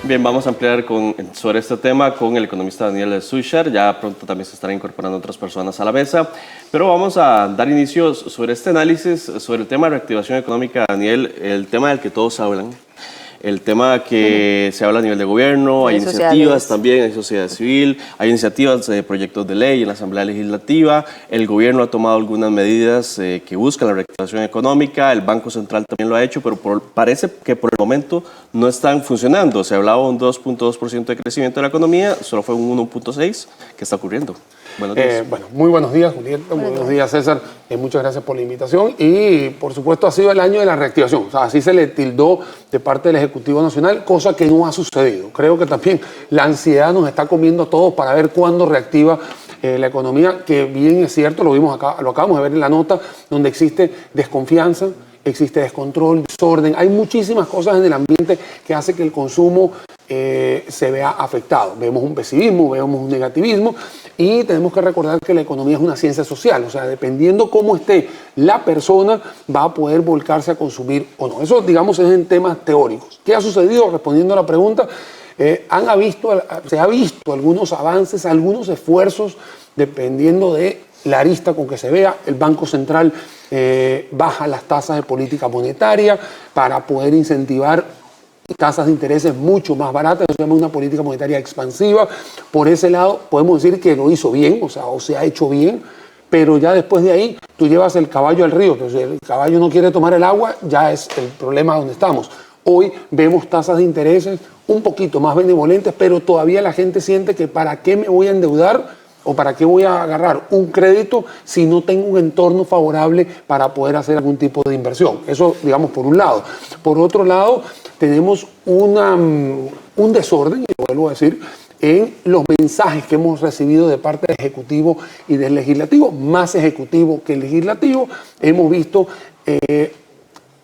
Bien, vamos a ampliar sobre este tema con el economista Daniel Suchar. Ya pronto también se estarán incorporando otras personas a la mesa. Pero vamos a dar inicio sobre este análisis, sobre el tema de reactivación económica, Daniel, el tema del que todos hablan. El tema que se habla a nivel de gobierno, hay iniciativas también, hay sociedad civil, hay iniciativas de proyectos de ley en la Asamblea Legislativa, el gobierno ha tomado algunas medidas que buscan la reactivación económica, el Banco Central también lo ha hecho, pero parece que por el momento no están funcionando. Se hablaba de un 2.2% de crecimiento de la economía, solo fue un 1.6%. ¿Qué está ocurriendo? Buenos días. Bueno, muy buenos días, Julieta. Buenos días, César. Muchas gracias por la invitación. Y, por supuesto, ha sido el año de la reactivación. O sea, así se le tildó de parte del Ejecutivo Nacional, cosa que no ha sucedido. Creo que también la ansiedad nos está comiendo a todos para ver cuándo reactiva la economía, que bien es cierto, lo vimos acá, lo acabamos de ver en la nota, donde existe desconfianza, existe descontrol, desorden. Hay muchísimas cosas en el ambiente que hace que el consumo se vea afectado. Vemos un pesimismo, vemos un negativismo y tenemos que recordar que la economía es una ciencia social. O sea, dependiendo cómo esté la persona, va a poder volcarse a consumir o no. Eso, digamos, es en temas teóricos. ¿Qué ha sucedido? Respondiendo a la pregunta, se ha visto algunos avances, algunos esfuerzos, dependiendo de la arista con que se vea. El Banco Central baja las tasas de política monetaria para poder incentivar tasas de intereses mucho más baratas. Eso se llama una política monetaria expansiva. Por ese lado podemos decir que lo hizo bien, o se ha hecho bien, pero ya después de ahí tú llevas el caballo al río. Entonces, si el caballo no quiere tomar el agua, ya es el problema donde estamos. Hoy vemos tasas de intereses un poquito más benevolentes, pero todavía la gente siente que ¿para qué me voy a endeudar o para qué voy a agarrar un crédito si no tengo un entorno favorable para poder hacer algún tipo de inversión? Eso, digamos, por un lado. Por otro lado, tenemos un desorden, y lo vuelvo a decir, en los mensajes que hemos recibido de parte del Ejecutivo y del Legislativo, más Ejecutivo que Legislativo. Hemos visto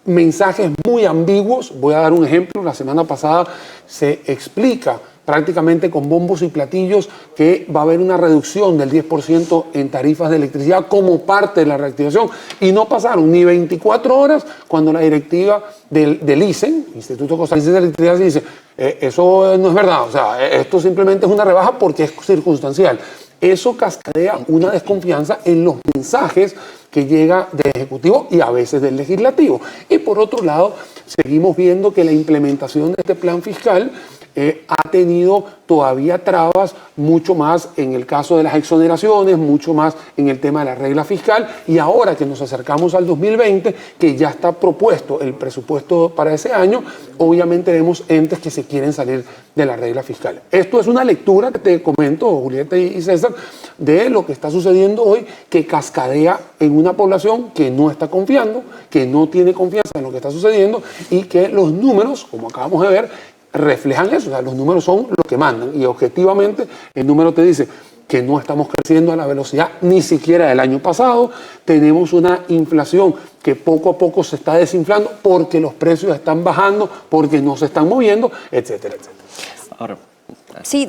mensajes muy ambiguos. Voy a dar un ejemplo. La semana pasada se explica prácticamente con bombos y platillos que va a haber una reducción del 10% en tarifas de electricidad como parte de la reactivación, y no pasaron ni 24 horas cuando la directiva del ICEN, Instituto Costarricense de Electricidad, dice eso no es verdad, o sea, esto simplemente es una rebaja porque es circunstancial. Eso cascadea una desconfianza en los mensajes que llega del Ejecutivo y a veces del Legislativo. Y por otro lado, seguimos viendo que la implementación de este plan fiscal ha tenido todavía trabas, mucho más en el caso de las exoneraciones, mucho más en el tema de la regla fiscal, y ahora que nos acercamos al 2020, que ya está propuesto el presupuesto para ese año, obviamente vemos entes que se quieren salir de la regla fiscal. Esto es una lectura que te comento, Julieta y César, de lo que está sucediendo hoy, que cascadea en una población que no está confiando, que no tiene confianza en lo que está sucediendo, y que los números, como acabamos de ver, reflejan eso. O sea, los números son lo que mandan, y objetivamente el número te dice que no estamos creciendo a la velocidad ni siquiera del año pasado. Tenemos una inflación que poco a poco se está desinflando porque los precios están bajando, porque no se están moviendo, etcétera, etcétera. Ahora, sí,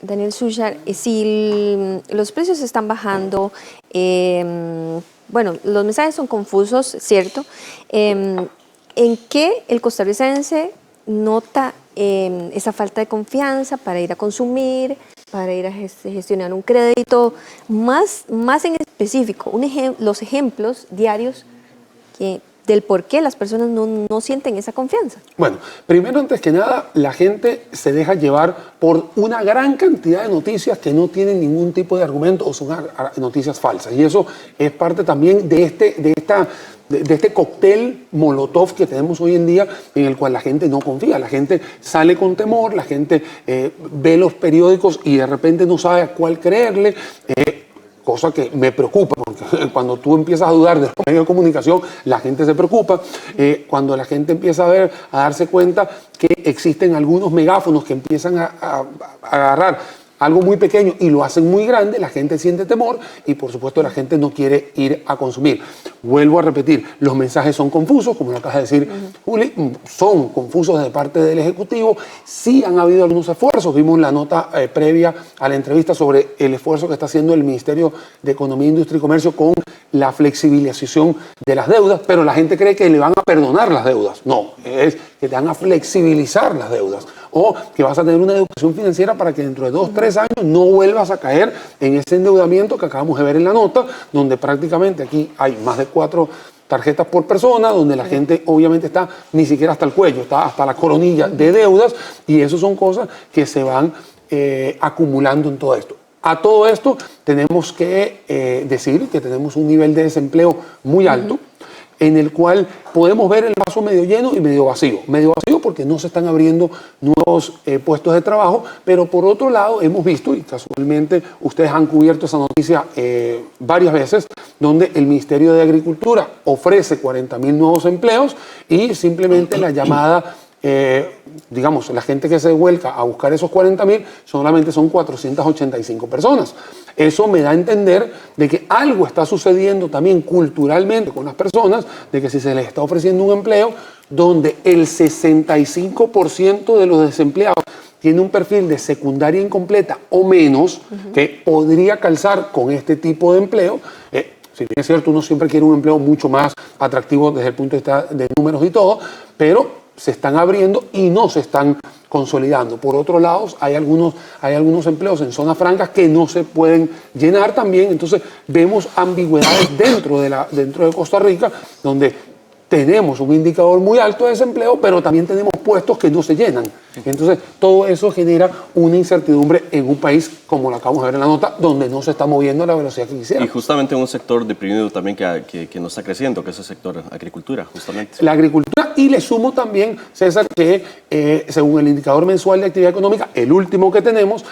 Daniel Suchar, si los precios están bajando, bueno, los mensajes son confusos, ¿cierto? ¿En qué el costarricense nota esa falta de confianza para ir a consumir, para ir a gestionar un crédito? Más en específico, los ejemplos diarios del por qué las personas no sienten esa confianza. Bueno, primero, antes que nada, la gente se deja llevar por una gran cantidad de noticias que no tienen ningún tipo de argumento o son noticias falsas. Y eso es parte también de este cóctel molotov que tenemos hoy en día, en el cual la gente no confía. La gente sale con temor, la gente ve los periódicos y de repente no sabe a cuál creerle. Cosa que me preocupa, porque cuando tú empiezas a dudar de los medios de comunicación, la gente se preocupa. Cuando la gente empieza a darse cuenta que existen algunos megáfonos que empiezan a agarrar algo muy pequeño y lo hacen muy grande, la gente siente temor y por supuesto la gente no quiere ir a consumir. Vuelvo a repetir, los mensajes son confusos, como lo acaba de decir Juli, son confusos de parte del Ejecutivo. Sí han habido algunos esfuerzos, vimos la nota previa a la entrevista sobre el esfuerzo que está haciendo el Ministerio de Economía, Industria y Comercio con la flexibilización de las deudas, pero la gente cree que le van a perdonar las deudas. No, es que te van a flexibilizar las deudas o que vas a tener una educación financiera para que dentro de 2 o 3 años no vuelvas a caer en ese endeudamiento que acabamos de ver en la nota, donde prácticamente aquí hay más de 4 tarjetas por persona, donde la gente obviamente está ni siquiera hasta el cuello, está hasta la coronilla de deudas, y eso son cosas que se van acumulando en todo esto. A todo esto tenemos que decir que tenemos un nivel de desempleo muy alto, en el cual podemos ver el vaso medio lleno y medio vacío. Medio vacío porque no se están abriendo nuevos puestos de trabajo, pero por otro lado hemos visto, y casualmente ustedes han cubierto esa noticia varias veces, donde el Ministerio de Agricultura ofrece 40.000 nuevos empleos y simplemente la llamada, digamos, la gente que se vuelca a buscar esos 40.000 solamente son 485 personas. Eso me da a entender de que algo está sucediendo también culturalmente con las personas, de que si se les está ofreciendo un empleo donde el 65% de los desempleados tiene un perfil de secundaria incompleta o menos, que podría calzar con este tipo de empleo. Si bien es cierto, uno siempre quiere un empleo mucho más atractivo desde el punto de vista de números y todo, pero se están abriendo y no se están consolidando. Por otro lado, hay algunos empleos en zonas francas que no se pueden llenar también. Entonces vemos ambigüedades dentro de Costa Rica, donde tenemos un indicador muy alto de desempleo, pero también tenemos puestos que no se llenan. Entonces, todo eso genera una incertidumbre en un país, como lo acabamos de ver en la nota, donde no se está moviendo a la velocidad que quisiera. Y justamente un sector deprimido también que no está creciendo, que es el sector agricultura, justamente. La agricultura, y le sumo también, César, que según el indicador mensual de actividad económica, el último que tenemos,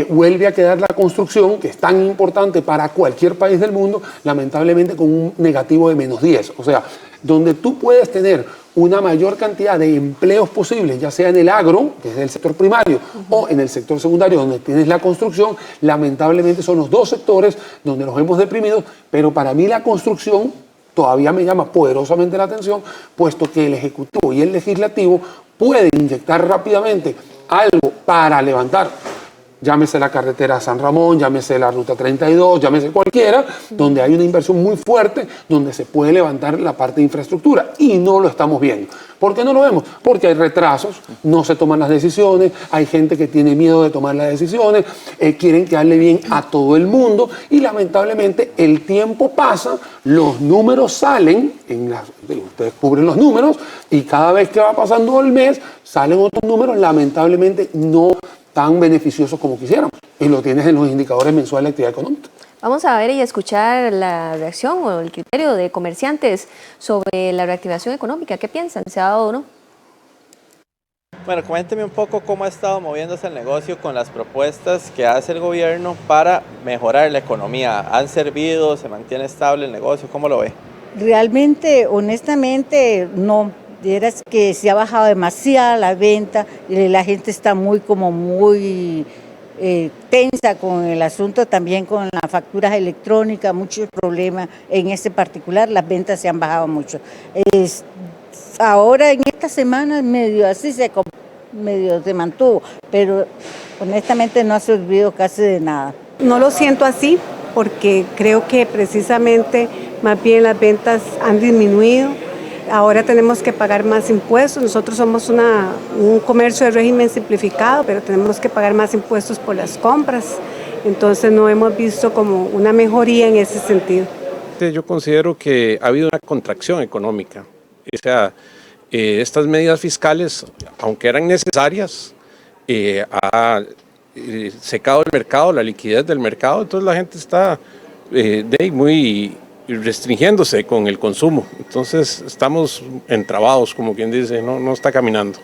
vuelve a quedar la construcción, que es tan importante para cualquier país del mundo, lamentablemente con un negativo de -10. O sea, donde tú puedes tener una mayor cantidad de empleos posibles, ya sea en el agro, que es el sector primario, o en el sector secundario, donde tienes la construcción, lamentablemente son los dos sectores donde nos hemos deprimido, pero para mí la construcción todavía me llama poderosamente la atención, puesto que el Ejecutivo y el Legislativo pueden inyectar rápidamente algo para levantar, llámese la carretera San Ramón, llámese la ruta 32, llámese cualquiera, donde hay una inversión muy fuerte, donde se puede levantar la parte de infraestructura, y no lo estamos viendo. ¿Por qué no lo vemos? Porque hay retrasos, no se toman las decisiones, hay gente que tiene miedo de tomar las decisiones, quieren quedarle bien a todo el mundo, y lamentablemente el tiempo pasa, los números salen, ustedes cubren los números, y cada vez que va pasando el mes, salen otros números, lamentablemente no tan beneficiosos como quisiéramos, y lo tienes en los indicadores mensuales de actividad económica. Vamos a ver y escuchar la reacción o el criterio de comerciantes sobre la reactivación económica. ¿Qué piensan? ¿Se ha dado o no? Bueno, coménteme un poco cómo ha estado moviéndose el negocio con las propuestas que hace el gobierno para mejorar la economía. ¿Han servido? ¿Se mantiene estable el negocio? ¿Cómo lo ve? Realmente, honestamente, no. Vieras que se ha bajado demasiado la venta y la gente está muy tensa con el asunto, también con las facturas electrónicas, muchos problemas en este particular, las ventas se han bajado mucho. Ahora en esta semana medio se mantuvo, pero honestamente no ha servido casi de nada. No lo siento así porque creo que precisamente más bien las ventas han disminuido. Ahora tenemos que pagar más impuestos. Nosotros somos un comercio de régimen simplificado, pero tenemos que pagar más impuestos por las compras. Entonces no hemos visto como una mejoría en ese sentido. Yo considero que ha habido una contracción económica. O sea, estas medidas fiscales, aunque eran necesarias, ha secado el mercado, la liquidez del mercado, entonces la gente está muy restringiéndose con el consumo. Entonces estamos entrabados, como quien dice, no está caminando.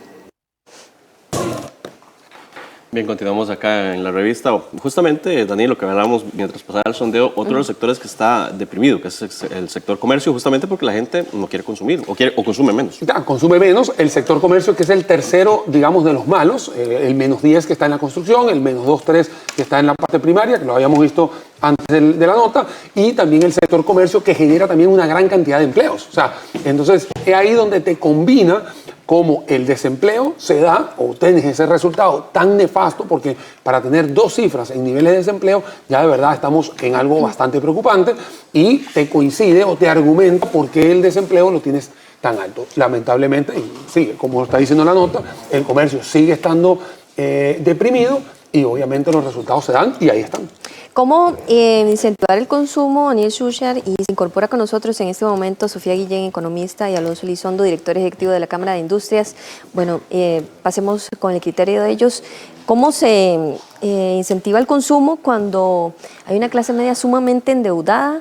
Bien, continuamos acá en la revista. Justamente, Daniel, lo que hablábamos mientras pasaba el sondeo, otro de los sectores que está deprimido, que es el sector comercio, justamente porque la gente no quiere consumir o consume menos. Consume menos. El sector comercio, que es el tercero, digamos, de los malos, el -10 que está en la construcción, el -2-3 que está en la parte primaria, que lo habíamos visto antes de la nota, y también el sector comercio, que genera también una gran cantidad de empleos. O sea, entonces es ahí donde te combina cómo el desempleo se da o tienes ese resultado tan nefasto, porque para tener 2 cifras en niveles de desempleo ya de verdad estamos en algo bastante preocupante, y te coincide o te argumenta por qué el desempleo lo tienes tan alto. Lamentablemente, y sigue, como está diciendo la nota, el comercio sigue estando deprimido, y obviamente los resultados se dan y ahí están. ¿Cómo incentivar el consumo, Daniel Schuchar? Y se incorpora con nosotros en este momento Sofía Guillén, economista, y Alonso Elizondo, director ejecutivo de la Cámara de Industrias. Bueno, pasemos con el criterio de ellos. ¿Cómo se incentiva el consumo cuando hay una clase media sumamente endeudada?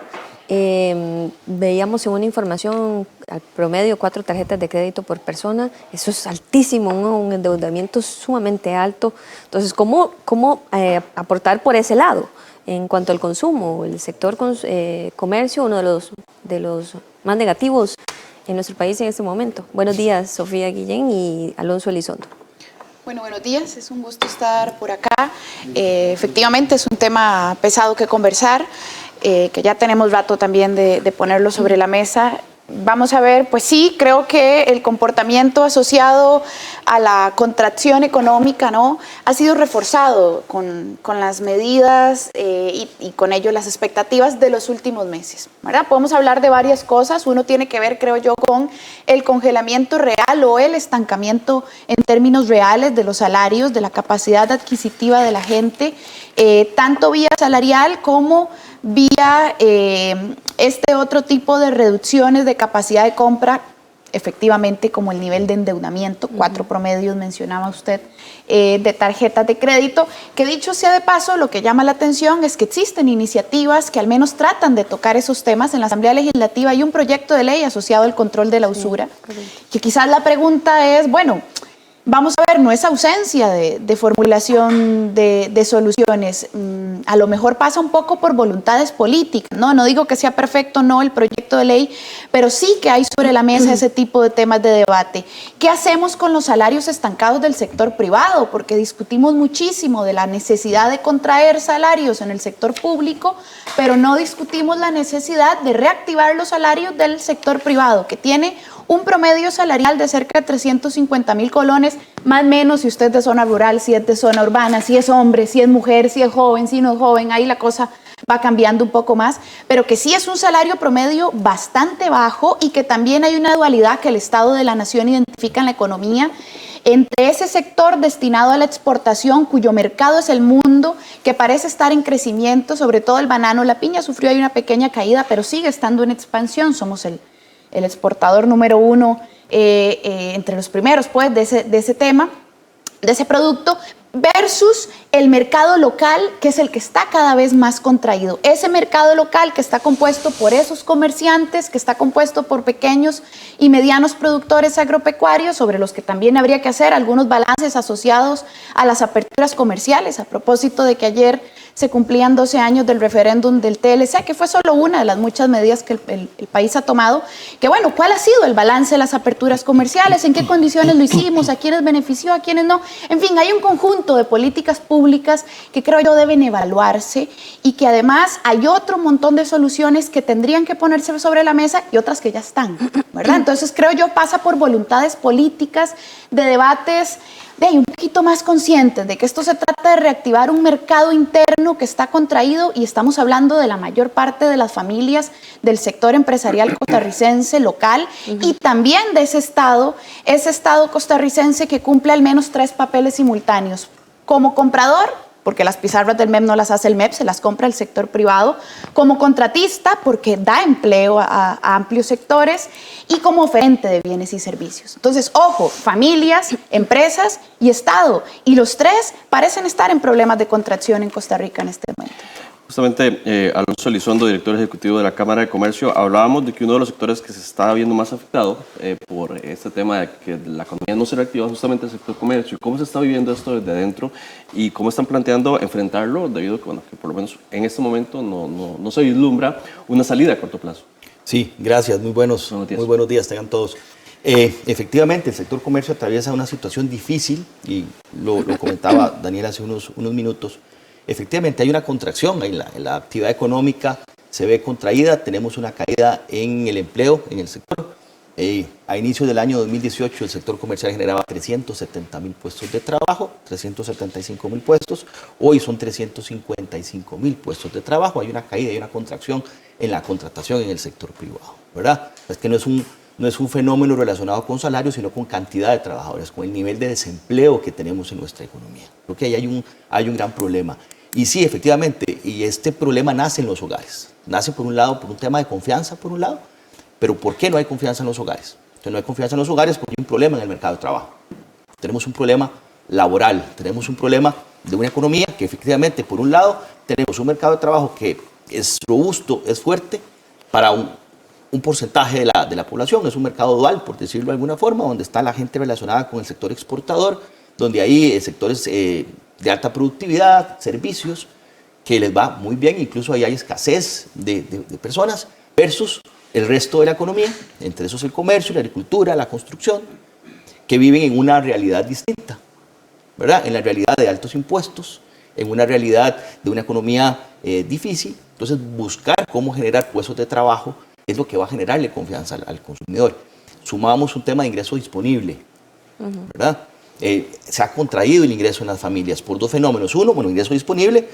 Veíamos en una información al promedio 4 tarjetas de crédito por persona. Eso es altísimo, un endeudamiento sumamente alto. Entonces, ¿cómo aportar por ese lado? En cuanto al consumo, el sector comercio, uno de los más negativos en nuestro país en este momento. Buenos días, Sofía Guillén y Alonso Elizondo. Bueno, buenos días, es un gusto estar por acá. Efectivamente es un tema pesado que conversar, que ya tenemos rato también de ponerlo sobre la mesa. Vamos a ver, pues sí, creo que el comportamiento asociado a la contracción económica, ¿no?, ha sido reforzado con las medidas y con ello las expectativas de los últimos meses, ¿verdad? Podemos hablar de varias cosas. Uno tiene que ver, creo yo, con el congelamiento real o el estancamiento en términos reales de los salarios, de la capacidad adquisitiva de la gente, tanto vía salarial como vía este otro tipo de reducciones de capacidad de compra, efectivamente, como el nivel de endeudamiento, 4 promedios mencionaba usted, de tarjetas de crédito, que dicho sea de paso, lo que llama la atención es que existen iniciativas que al menos tratan de tocar esos temas. En la Asamblea Legislativa hay un proyecto de ley asociado al control de la usura, que quizás la pregunta es, bueno, vamos a ver, no es ausencia de formulación de soluciones. A lo mejor pasa un poco por voluntades políticas, ¿no? No digo que sea perfecto, no, el proyecto de ley, pero sí que hay sobre la mesa ese tipo de temas de debate. ¿Qué hacemos con los salarios estancados del sector privado? Porque discutimos muchísimo de la necesidad de contraer salarios en el sector público, pero no discutimos la necesidad de reactivar los salarios del sector privado, que tiene un promedio salarial de cerca de 350.000 colones, más o menos, si usted es de zona rural, si es de zona urbana, si es hombre, si es mujer, si es joven, si no es joven, ahí la cosa va cambiando un poco más, pero que sí es un salario promedio bastante bajo, y que también hay una dualidad que el Estado de la Nación identifica en la economía entre ese sector destinado a la exportación, cuyo mercado es el mundo, que parece estar en crecimiento, sobre todo el banano. La piña sufrió ahí una pequeña caída, pero sigue estando en expansión. Somos el exportador número 1 entre los primeros, pues, de ese tema, de ese producto, versus el mercado local, que es el que está cada vez más contraído. Ese mercado local que está compuesto por esos comerciantes, que está compuesto por pequeños y medianos productores agropecuarios, sobre los que también habría que hacer algunos balances asociados a las aperturas comerciales, a propósito de que ayer se cumplían 12 años del referéndum del TLC, que fue solo una de las muchas medidas que el país ha tomado. Que bueno, ¿cuál ha sido el balance de las aperturas comerciales? ¿En qué condiciones lo hicimos? ¿A quiénes benefició? ¿A quiénes no? En fin, hay un conjunto de políticas públicas que creo yo deben evaluarse, y que además hay otro montón de soluciones que tendrían que ponerse sobre la mesa y otras que ya están, ¿verdad? Entonces creo yo pasa por voluntades políticas, de debates un poquito más conscientes de que esto se trata de reactivar un mercado interno que está contraído, y estamos hablando de la mayor parte de las familias del sector empresarial costarricense local, y también de ese estado costarricense que cumple al menos 3 papeles simultáneos: como comprador, porque las pizarras del MEP no las hace el MEP, se las compra el sector privado; como contratista, porque da empleo a amplios sectores; y como oferente de bienes y servicios. Entonces, ojo, familias, empresas y Estado, y los 3 parecen estar en problemas de contracción en Costa Rica en este momento. Justamente, Alonso Elizondo, director ejecutivo de la Cámara de Comercio, hablábamos de que uno de los sectores que se está viendo más afectado por este tema de que la economía no se reactiva justamente el sector comercio. ¿Cómo se está viviendo esto desde adentro y cómo están planteando enfrentarlo debido a que, bueno, que por lo menos en este momento no se vislumbra una salida a corto plazo? Sí, gracias. Muy buenos días tengan todos. Efectivamente, el sector comercio atraviesa una situación difícil y lo comentaba Daniel hace unos minutos. Efectivamente, hay una contracción en la actividad económica, se ve contraída, tenemos una caída en el empleo en el sector. A inicio del año 2018, el sector comercial generaba 370.000 puestos de trabajo, 375.000 puestos. Hoy son 355.000 puestos de trabajo. Hay una caída, hay una contracción en la contratación en el sector privado, ¿verdad? Es que no es un fenómeno relacionado con salarios, sino con cantidad de trabajadores, con el nivel de desempleo que tenemos en nuestra economía. Creo que ahí hay un gran problema. Y sí, efectivamente, y este problema nace en los hogares. Nace por un lado por un tema de confianza, por un lado, pero ¿por qué no hay confianza en los hogares? Entonces no hay confianza en los hogares porque hay un problema en el mercado de trabajo. Tenemos un problema laboral, tenemos un problema de una economía que efectivamente, por un lado, tenemos un mercado de trabajo que es robusto, es fuerte para un porcentaje de la población, es un mercado dual, por decirlo de alguna forma, donde está la gente relacionada con el sector exportador, donde hay sectores de alta productividad, servicios, que les va muy bien, incluso ahí hay escasez de personas, versus el resto de la economía, entre esos el comercio, la agricultura, la construcción, que viven en una realidad distinta, ¿verdad? En la realidad de altos impuestos, en una realidad de una economía difícil. Entonces, buscar cómo generar puestos de trabajo es lo que va a generarle confianza al consumidor. Sumamos un tema de ingreso disponible, ¿verdad? Se ha contraído el ingreso en las familias por dos fenómenos. Uno, bueno, ingreso disponible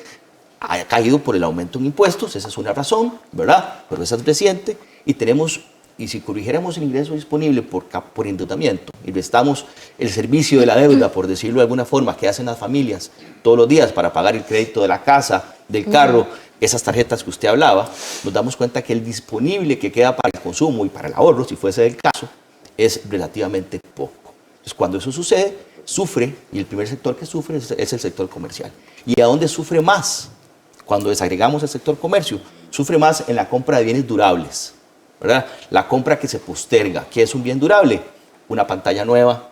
ha caído por el aumento en impuestos, esa es una razón, ¿verdad? Pero esa es reciente. Y si corrigiéramos el ingreso disponible por endeudamiento y restamos el servicio de la deuda, por decirlo de alguna forma, que hacen las familias todos los días para pagar el crédito de la casa, del carro, esas tarjetas que usted hablaba, nos damos cuenta que el disponible que queda para el consumo y para el ahorro, si fuese el caso, es relativamente poco. Entonces, cuando eso sucede, sufre, y el primer sector que sufre es el sector comercial. ¿Y a dónde sufre más? Cuando desagregamos el sector comercio, sufre más en la compra de bienes durables, ¿verdad? La compra que se posterga. ¿Qué es un bien durable? Una pantalla nueva,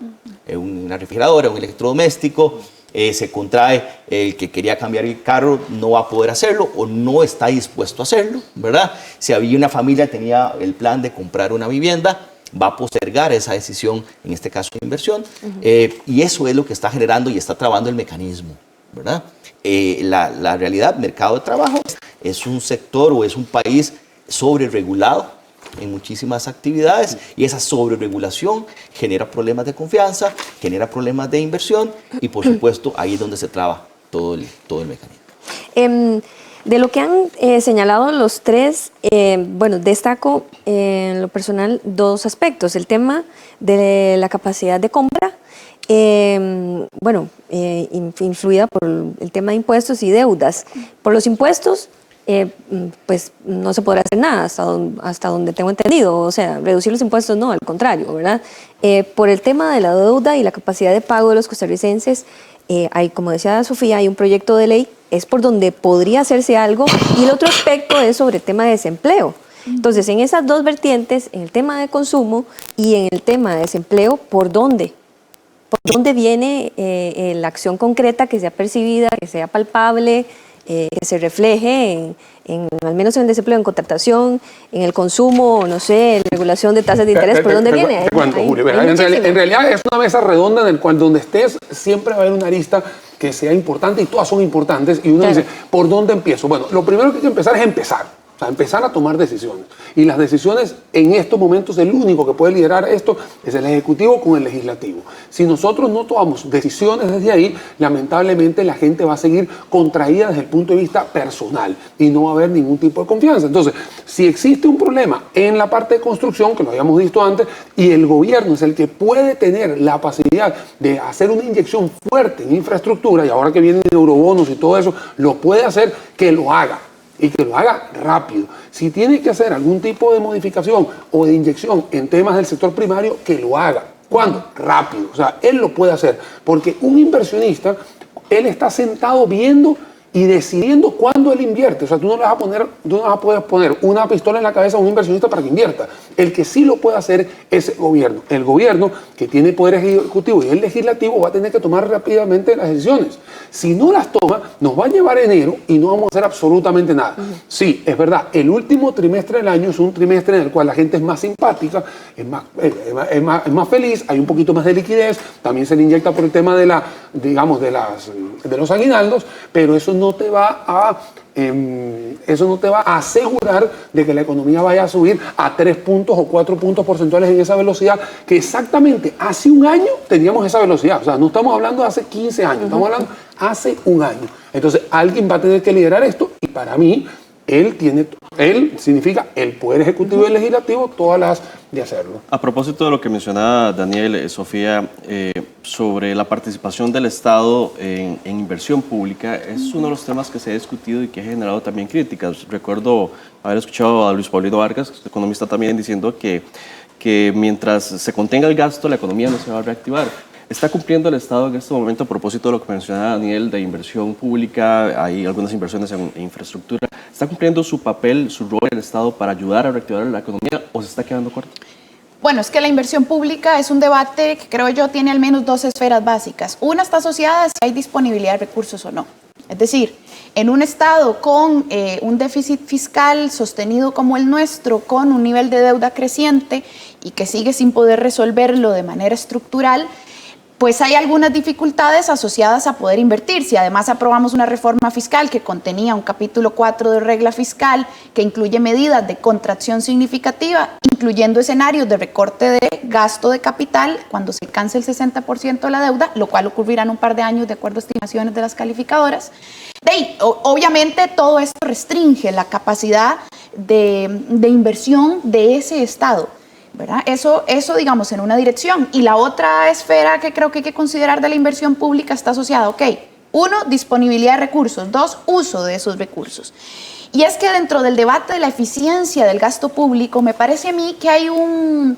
una refrigeradora, un electrodoméstico. Se contrae el que quería cambiar el carro, no va a poder hacerlo o no está dispuesto a hacerlo, ¿verdad? Si había una familia que tenía el plan de comprar una vivienda, va a postergar esa decisión, en este caso de inversión, y eso es lo que está generando y está trabando el mecanismo, ¿verdad? La realidad, mercado de trabajo, es un sector o es un país sobreregulado en muchísimas actividades y esa sobreregulación genera problemas de confianza, genera problemas de inversión y por supuesto ahí es donde se traba todo el mecanismo. De lo que han señalado los tres, bueno, destaco en lo personal dos aspectos. El tema de la capacidad de compra, influida por el tema de impuestos y deudas. Por los impuestos, pues no se podrá hacer nada hasta donde tengo entendido, o sea, reducir los impuestos no, al contrario, ¿verdad? Por el tema de la deuda y la capacidad de pago de los costarricenses, hay, como decía Sofía, hay un proyecto de ley, es por donde podría hacerse algo, y el otro aspecto es sobre el tema de desempleo. Entonces, en esas dos vertientes, en el tema de consumo y en el tema de desempleo, ¿por dónde? ¿Por dónde viene la acción concreta que sea percibida, que sea palpable, que se refleje al menos en el desempleo, en contratación, en el consumo, no sé, en regulación de tasas de interés? ¿Por dónde viene? Julio, en realidad es una mesa redonda en el cual donde estés siempre va a haber una arista que sea importante y todas son importantes y uno dice, ¿por dónde empiezo? Bueno, lo primero que hay que empezar es empezar. O sea, empezar a tomar decisiones. Y las decisiones en estos momentos, el único que puede liderar esto es el Ejecutivo con el Legislativo. Si nosotros no tomamos decisiones desde ahí, lamentablemente la gente va a seguir contraída desde el punto de vista personal y no va a haber ningún tipo de confianza. Entonces, si existe un problema en la parte de construcción, que lo habíamos visto antes, y el gobierno es el que puede tener la capacidad de hacer una inyección fuerte en infraestructura, y ahora que vienen eurobonos y todo eso, lo puede hacer, que lo haga. Y que lo haga rápido. Si tiene que hacer algún tipo de modificación o de inyección en temas del sector primario, que lo haga. ¿Cuándo? Rápido. O sea, él lo puede hacer. Porque un inversionista, él está sentado viendo y decidiendo cuándo él invierte. O sea, tú no le vas a poder poner una pistola en la cabeza a un inversionista para que invierta. El que sí lo puede hacer es el gobierno. El gobierno, que tiene poder ejecutivo y el legislativo, va a tener que tomar rápidamente las decisiones. Si no las toma, nos va a llevar enero y no vamos a hacer absolutamente nada. Sí, es verdad, el último trimestre del año es un trimestre en el cual la gente es más simpática, es más feliz, hay un poquito más de liquidez, también se le inyecta por el tema de los aguinaldos, pero eso no te va a asegurar de que la economía vaya a subir a 3 puntos o 4 puntos porcentuales en esa velocidad, que exactamente hace un año teníamos esa velocidad. O sea, no estamos hablando de hace 15 años, estamos hablando hace un año. Entonces, alguien va a tener que liderar esto y para mí, él significa el Poder Ejecutivo y el Legislativo, todas las de hacerlo. A propósito de lo que mencionaba Daniel, Sofía, sobre la participación del Estado en inversión pública, es uno de los temas que se ha discutido y que ha generado también críticas. Recuerdo haber escuchado a Luis Paulino Vargas, economista también, diciendo que mientras se contenga el gasto, la economía no se va a reactivar. ¿Está cumpliendo el Estado en este momento, a propósito de lo que mencionaba Daniel, de inversión pública? Hay algunas inversiones en infraestructura. ¿Está cumpliendo su papel, su rol el Estado para ayudar a reactivar la economía o se está quedando corto? Bueno, es que la inversión pública es un debate que creo yo tiene al menos dos esferas básicas. Una está asociada a si hay disponibilidad de recursos o no. Es decir, en un Estado con un déficit fiscal sostenido como el nuestro, con un nivel de deuda creciente y que sigue sin poder resolverlo de manera estructural, pues hay algunas dificultades asociadas a poder invertir. Si además aprobamos una reforma fiscal que contenía un capítulo 4 de regla fiscal que incluye medidas de contracción significativa, incluyendo escenarios de recorte de gasto de capital cuando se alcance el 60% de la deuda, lo cual ocurrirá en un par de años de acuerdo a estimaciones de las calificadoras. Obviamente todo esto restringe la capacidad de inversión de ese Estado, ¿verdad? Eso digamos en una dirección. Y la otra esfera que creo que hay que considerar de la inversión pública está asociada, uno, disponibilidad de recursos, dos, uso de esos recursos. Y es que dentro del debate de la eficiencia del gasto público, me parece a mí que hay una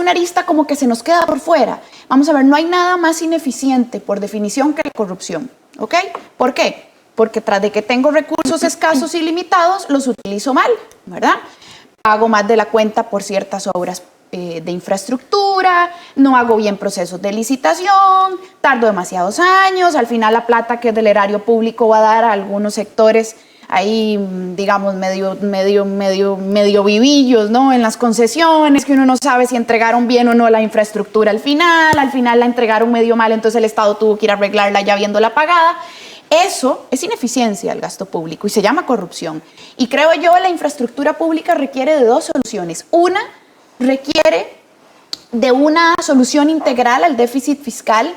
arista como que se nos queda por fuera. Vamos a ver, no hay nada más ineficiente por definición que la corrupción, ¿ok? ¿Por qué? Porque tras de que tengo recursos escasos y limitados, los utilizo mal, ¿verdad? Hago más de la cuenta por ciertas obras de infraestructura, no hago bien procesos de licitación, tardo demasiados años, al final la plata que es del erario público va a dar a algunos sectores ahí, digamos, medio vivillos, ¿no? En las concesiones, que uno no sabe si entregaron bien o no la infraestructura al final la entregaron medio mal, entonces el Estado tuvo que ir a arreglarla ya viéndola pagada. Eso es ineficiencia del gasto público y se llama corrupción. Y creo yo la infraestructura pública requiere de dos soluciones. Una, requiere de una solución integral al déficit fiscal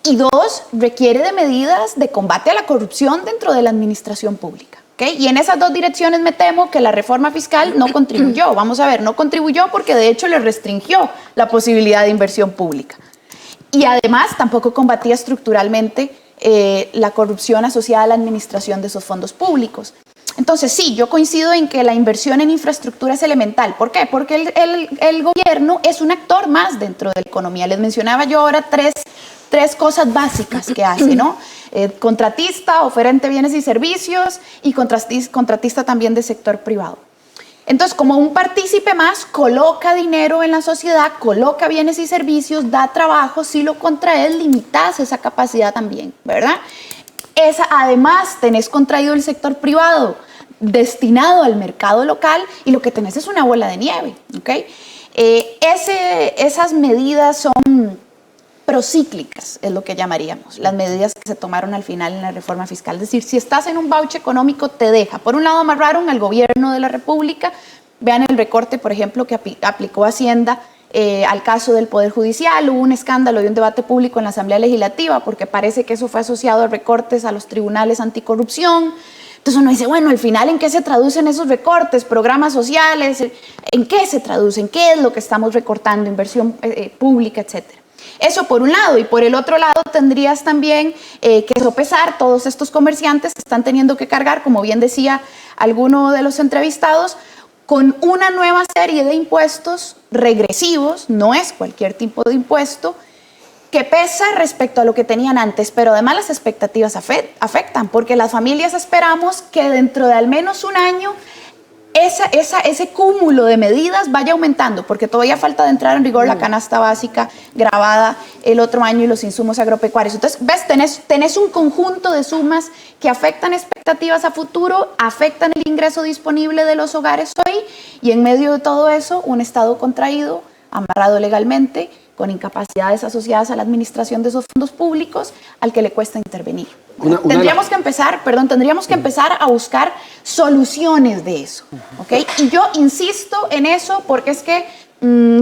y dos, requiere de medidas de combate a la corrupción dentro de la administración pública. ¿Okay? Y en esas dos direcciones me temo que la reforma fiscal no contribuyó. Vamos a ver, no contribuyó porque de hecho le restringió la posibilidad de inversión pública. Y además tampoco combatía estructuralmente la corrupción asociada a la administración de esos fondos públicos. Entonces sí, yo coincido en que la inversión en infraestructura es elemental. ¿Por qué? Porque el gobierno es un actor más dentro de la economía. Les mencionaba yo ahora tres cosas básicas que hace, ¿no? Contratista, oferente de bienes y servicios y contratista también del sector privado. Entonces, como un partícipe más, coloca dinero en la sociedad, coloca bienes y servicios, da trabajo, si lo contraes, limitas esa capacidad también, ¿verdad? Además, tenés contraído el sector privado, destinado al mercado local, y lo que tenés es una bola de nieve, ¿ok? Esas medidas son procíclicas, es lo que llamaríamos, las medidas que se tomaron al final en la reforma fiscal. Es decir, si estás en un bauche económico, te deja. Por un lado, amarraron al gobierno de la República. Vean el recorte, por ejemplo, que aplicó Hacienda al caso del Poder Judicial. Hubo un escándalo y un debate público en la Asamblea Legislativa porque parece que eso fue asociado a recortes a los tribunales anticorrupción. Entonces uno dice, bueno, al final, ¿en qué se traducen esos recortes? Programas sociales, ¿en qué se traducen? ¿Qué es lo que estamos recortando? Inversión pública, etcétera. Eso por un lado, y por el otro lado tendrías también que sopesar todos estos comerciantes que están teniendo que cargar, como bien decía alguno de los entrevistados, con una nueva serie de impuestos regresivos, no es cualquier tipo de impuesto, que pesa respecto a lo que tenían antes, pero además las expectativas afectan, porque las familias esperamos que dentro de al menos un año ese cúmulo de medidas vaya aumentando, porque todavía falta de entrar en rigor la canasta básica grabada el otro año y los insumos agropecuarios. Entonces, ves, tenés un conjunto de sumas que afectan expectativas a futuro, afectan el ingreso disponible de los hogares hoy, y en medio de todo eso, un Estado contraído, amarrado legalmente, con incapacidades asociadas a la administración de esos fondos públicos, al que le cuesta intervenir. Tendríamos que empezar a buscar soluciones de eso, ¿ok? Y yo insisto en eso porque es que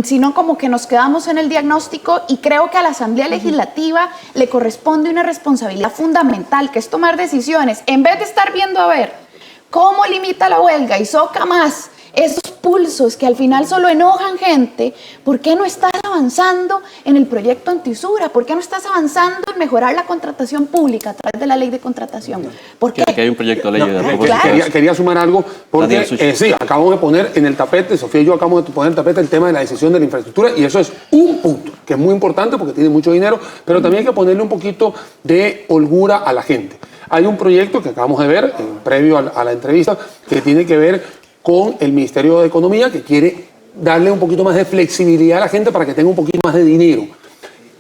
si no, como que nos quedamos en el diagnóstico, y creo que a la Asamblea Legislativa le corresponde una responsabilidad fundamental, que es tomar decisiones, en vez de estar viendo a ver cómo limita la huelga y soca más esos pulsos que al final solo enojan gente. ¿Por qué no estás avanzando en el proyecto antiusura? ¿Por qué no estás avanzando en mejorar la contratación pública a través de la ley de contratación? ¿Por qué? Que hay un proyecto de ley de claro. Quería sumar algo, porque sí, acabamos de poner en el tapete, Sofía y yo acabamos de poner en el tapete el tema de la decisión de la infraestructura, y eso es un punto que es muy importante porque tiene mucho dinero, pero también hay que ponerle un poquito de holgura a la gente. Hay un proyecto que acabamos de ver, previo a la entrevista, que tiene que ver con el Ministerio de Economía, que quiere darle un poquito más de flexibilidad a la gente para que tenga un poquito más de dinero.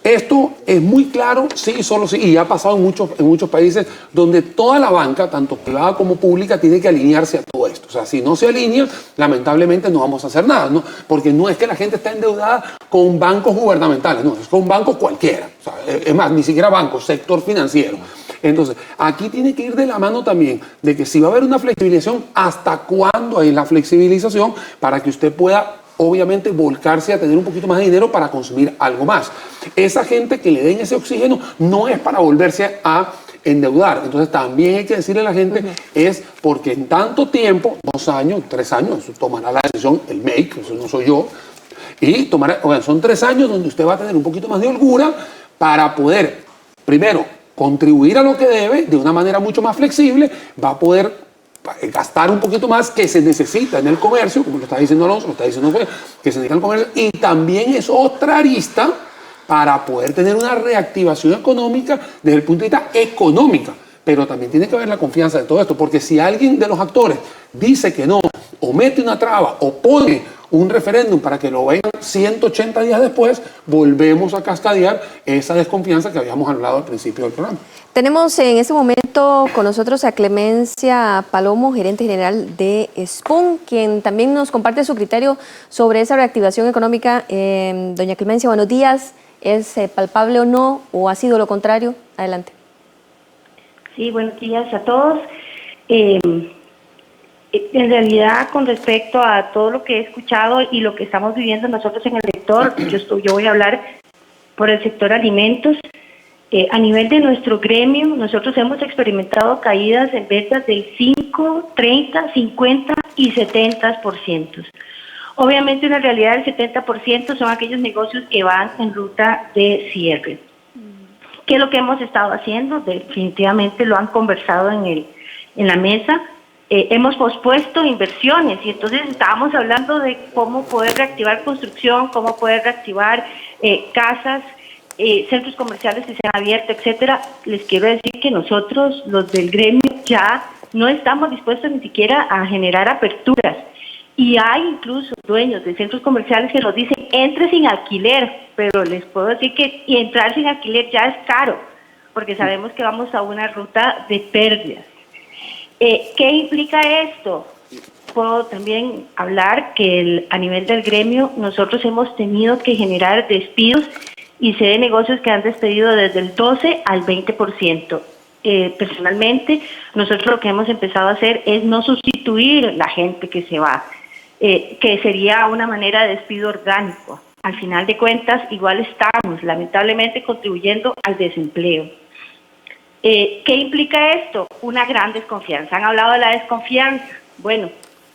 Esto es muy claro, sí, solo sí, y ha pasado en muchos países donde toda la banca, tanto privada como pública, tiene que alinearse a todo esto. O sea, si no se alinea, lamentablemente no vamos a hacer nada, ¿no? Porque no es que la gente está endeudada con bancos gubernamentales, no, es con bancos cualquiera. O sea, es más, ni siquiera bancos, sector financiero. Entonces, aquí tiene que ir de la mano también de que si va a haber una flexibilización, ¿hasta cuándo hay la flexibilización? Para que usted pueda, obviamente, volcarse a tener un poquito más de dinero para consumir algo más. Esa gente que le den ese oxígeno no es para volverse a endeudar. Entonces, también hay que decirle a la gente, es porque en tanto tiempo, 2 años, 3 años, eso tomará la decisión el MEIC, eso no soy yo, y tomará, son 3 años donde usted va a tener un poquito más de holgura para poder, primero, contribuir a lo que debe de una manera mucho más flexible, va a poder gastar un poquito más que se necesita en el comercio, como lo está diciendo Alonso, lo está diciendo que se necesita en el comercio, y también es otra arista para poder tener una reactivación económica desde el punto de vista económico. Pero también tiene que haber la confianza de todo esto, porque si alguien de los actores dice que no, o mete una traba, o pone un referéndum para que lo vean 180 días después, volvemos a cascadear esa desconfianza que habíamos hablado al principio del programa. Tenemos en este momento con nosotros a Clemencia Palomo, gerente general de SPUN, quien también nos comparte su criterio sobre esa reactivación económica. Doña Clemencia, buenos días. ¿Es palpable o no, o ha sido lo contrario? Adelante. Sí, buenos días a todos. En realidad, con respecto a todo lo que he escuchado y lo que estamos viviendo nosotros en el sector, yo voy a hablar por el sector alimentos. A nivel de nuestro gremio, nosotros hemos experimentado caídas en ventas del 5, 30, 50 y 70%. Obviamente, en la realidad, el 70% son aquellos negocios que van en ruta de cierre. ¿Qué es lo que hemos estado haciendo? Definitivamente lo han conversado en la mesa. Hemos pospuesto inversiones, y entonces estábamos hablando de cómo poder reactivar construcción, cómo poder reactivar casas, centros comerciales que se han abierto, etcétera. Les quiero decir que nosotros, los del gremio, ya no estamos dispuestos ni siquiera a generar aperturas. Y hay incluso dueños de centros comerciales que nos dicen, entre sin alquiler, pero les puedo decir que entrar sin alquiler ya es caro, porque sabemos que vamos a una ruta de pérdidas. ¿Qué implica esto? Puedo también hablar que a nivel del gremio nosotros hemos tenido que generar despidos, y sé de negocios que han despedido desde el 12 al 20%. Personalmente, nosotros lo que hemos empezado a hacer es no sustituir la gente que se va, que sería una manera de despido orgánico. Al final de cuentas, igual estamos lamentablemente contribuyendo al desempleo. ¿Qué implica esto? Una gran desconfianza. Han hablado de la desconfianza. Bueno,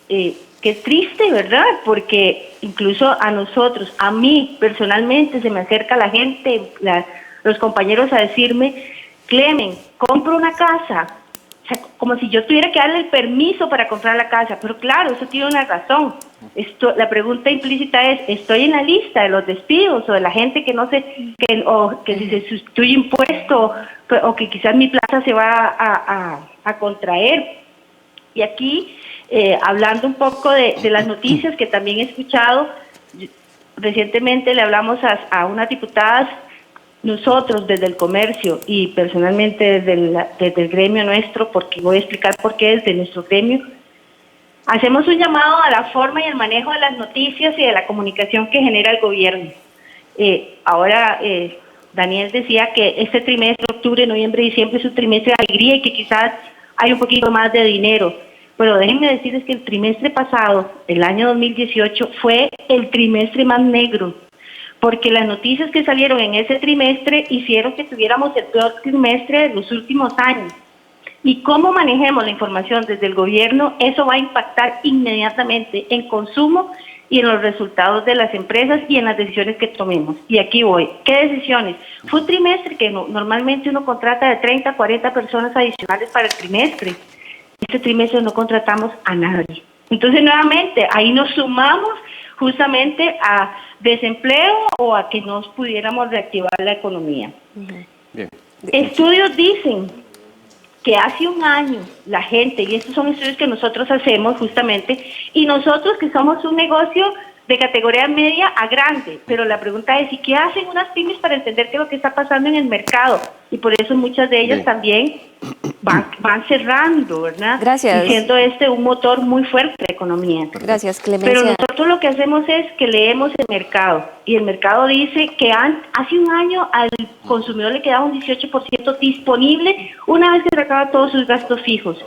qué triste, ¿verdad? Porque incluso a nosotros, a mí personalmente, se me acerca la gente, los compañeros a decirme, Clemen, compro una casa. O sea, como si yo tuviera que darle el permiso para comprar la casa. Pero claro, eso tiene una razón. La pregunta implícita es, ¿estoy en la lista de los despidos o de la gente que no sé, o que si se sustituye impuesto o que quizás mi plaza se va a contraer? Y aquí, hablando un poco de las noticias que también he escuchado, recientemente le hablamos a unas diputadas, nosotros desde el comercio y personalmente desde el gremio nuestro, porque voy a explicar por qué desde nuestro gremio, hacemos un llamado a la forma y el manejo de las noticias y de la comunicación que genera el gobierno. Ahora, Daniel decía que este trimestre, octubre, noviembre, diciembre, es un trimestre de alegría y que quizás hay un poquito más de dinero. Pero déjenme decirles que el trimestre pasado, el año 2018, fue el trimestre más negro, porque las noticias que salieron en ese trimestre hicieron que tuviéramos el peor trimestre de los últimos años. Y cómo manejemos la información desde el gobierno, eso va a impactar inmediatamente en consumo y en los resultados de las empresas y en las decisiones que tomemos. Y aquí voy. ¿Qué decisiones? Fue un trimestre que normalmente uno contrata de 30 a 40 personas adicionales para el trimestre. Este trimestre no contratamos a nadie. Entonces, nuevamente, ahí nos sumamos justamente a desempleo o a que nos pudiéramos reactivar la economía. Bien. Estudios dicen que hace un año la gente, y estos son estudios que nosotros hacemos justamente, y nosotros que somos un negocio de categoría media a grande, pero la pregunta es, ¿y qué hacen unas pymes para entender qué es lo que está pasando en el mercado? Y por eso muchas de ellas también van cerrando, ¿verdad? Gracias. Y siendo un motor muy fuerte de economía. Gracias, Clemencia. Pero nosotros lo que hacemos es que leemos el mercado, y el mercado dice que hace un año al consumidor le quedaba un 18% disponible una vez que sacaba todos sus gastos fijos.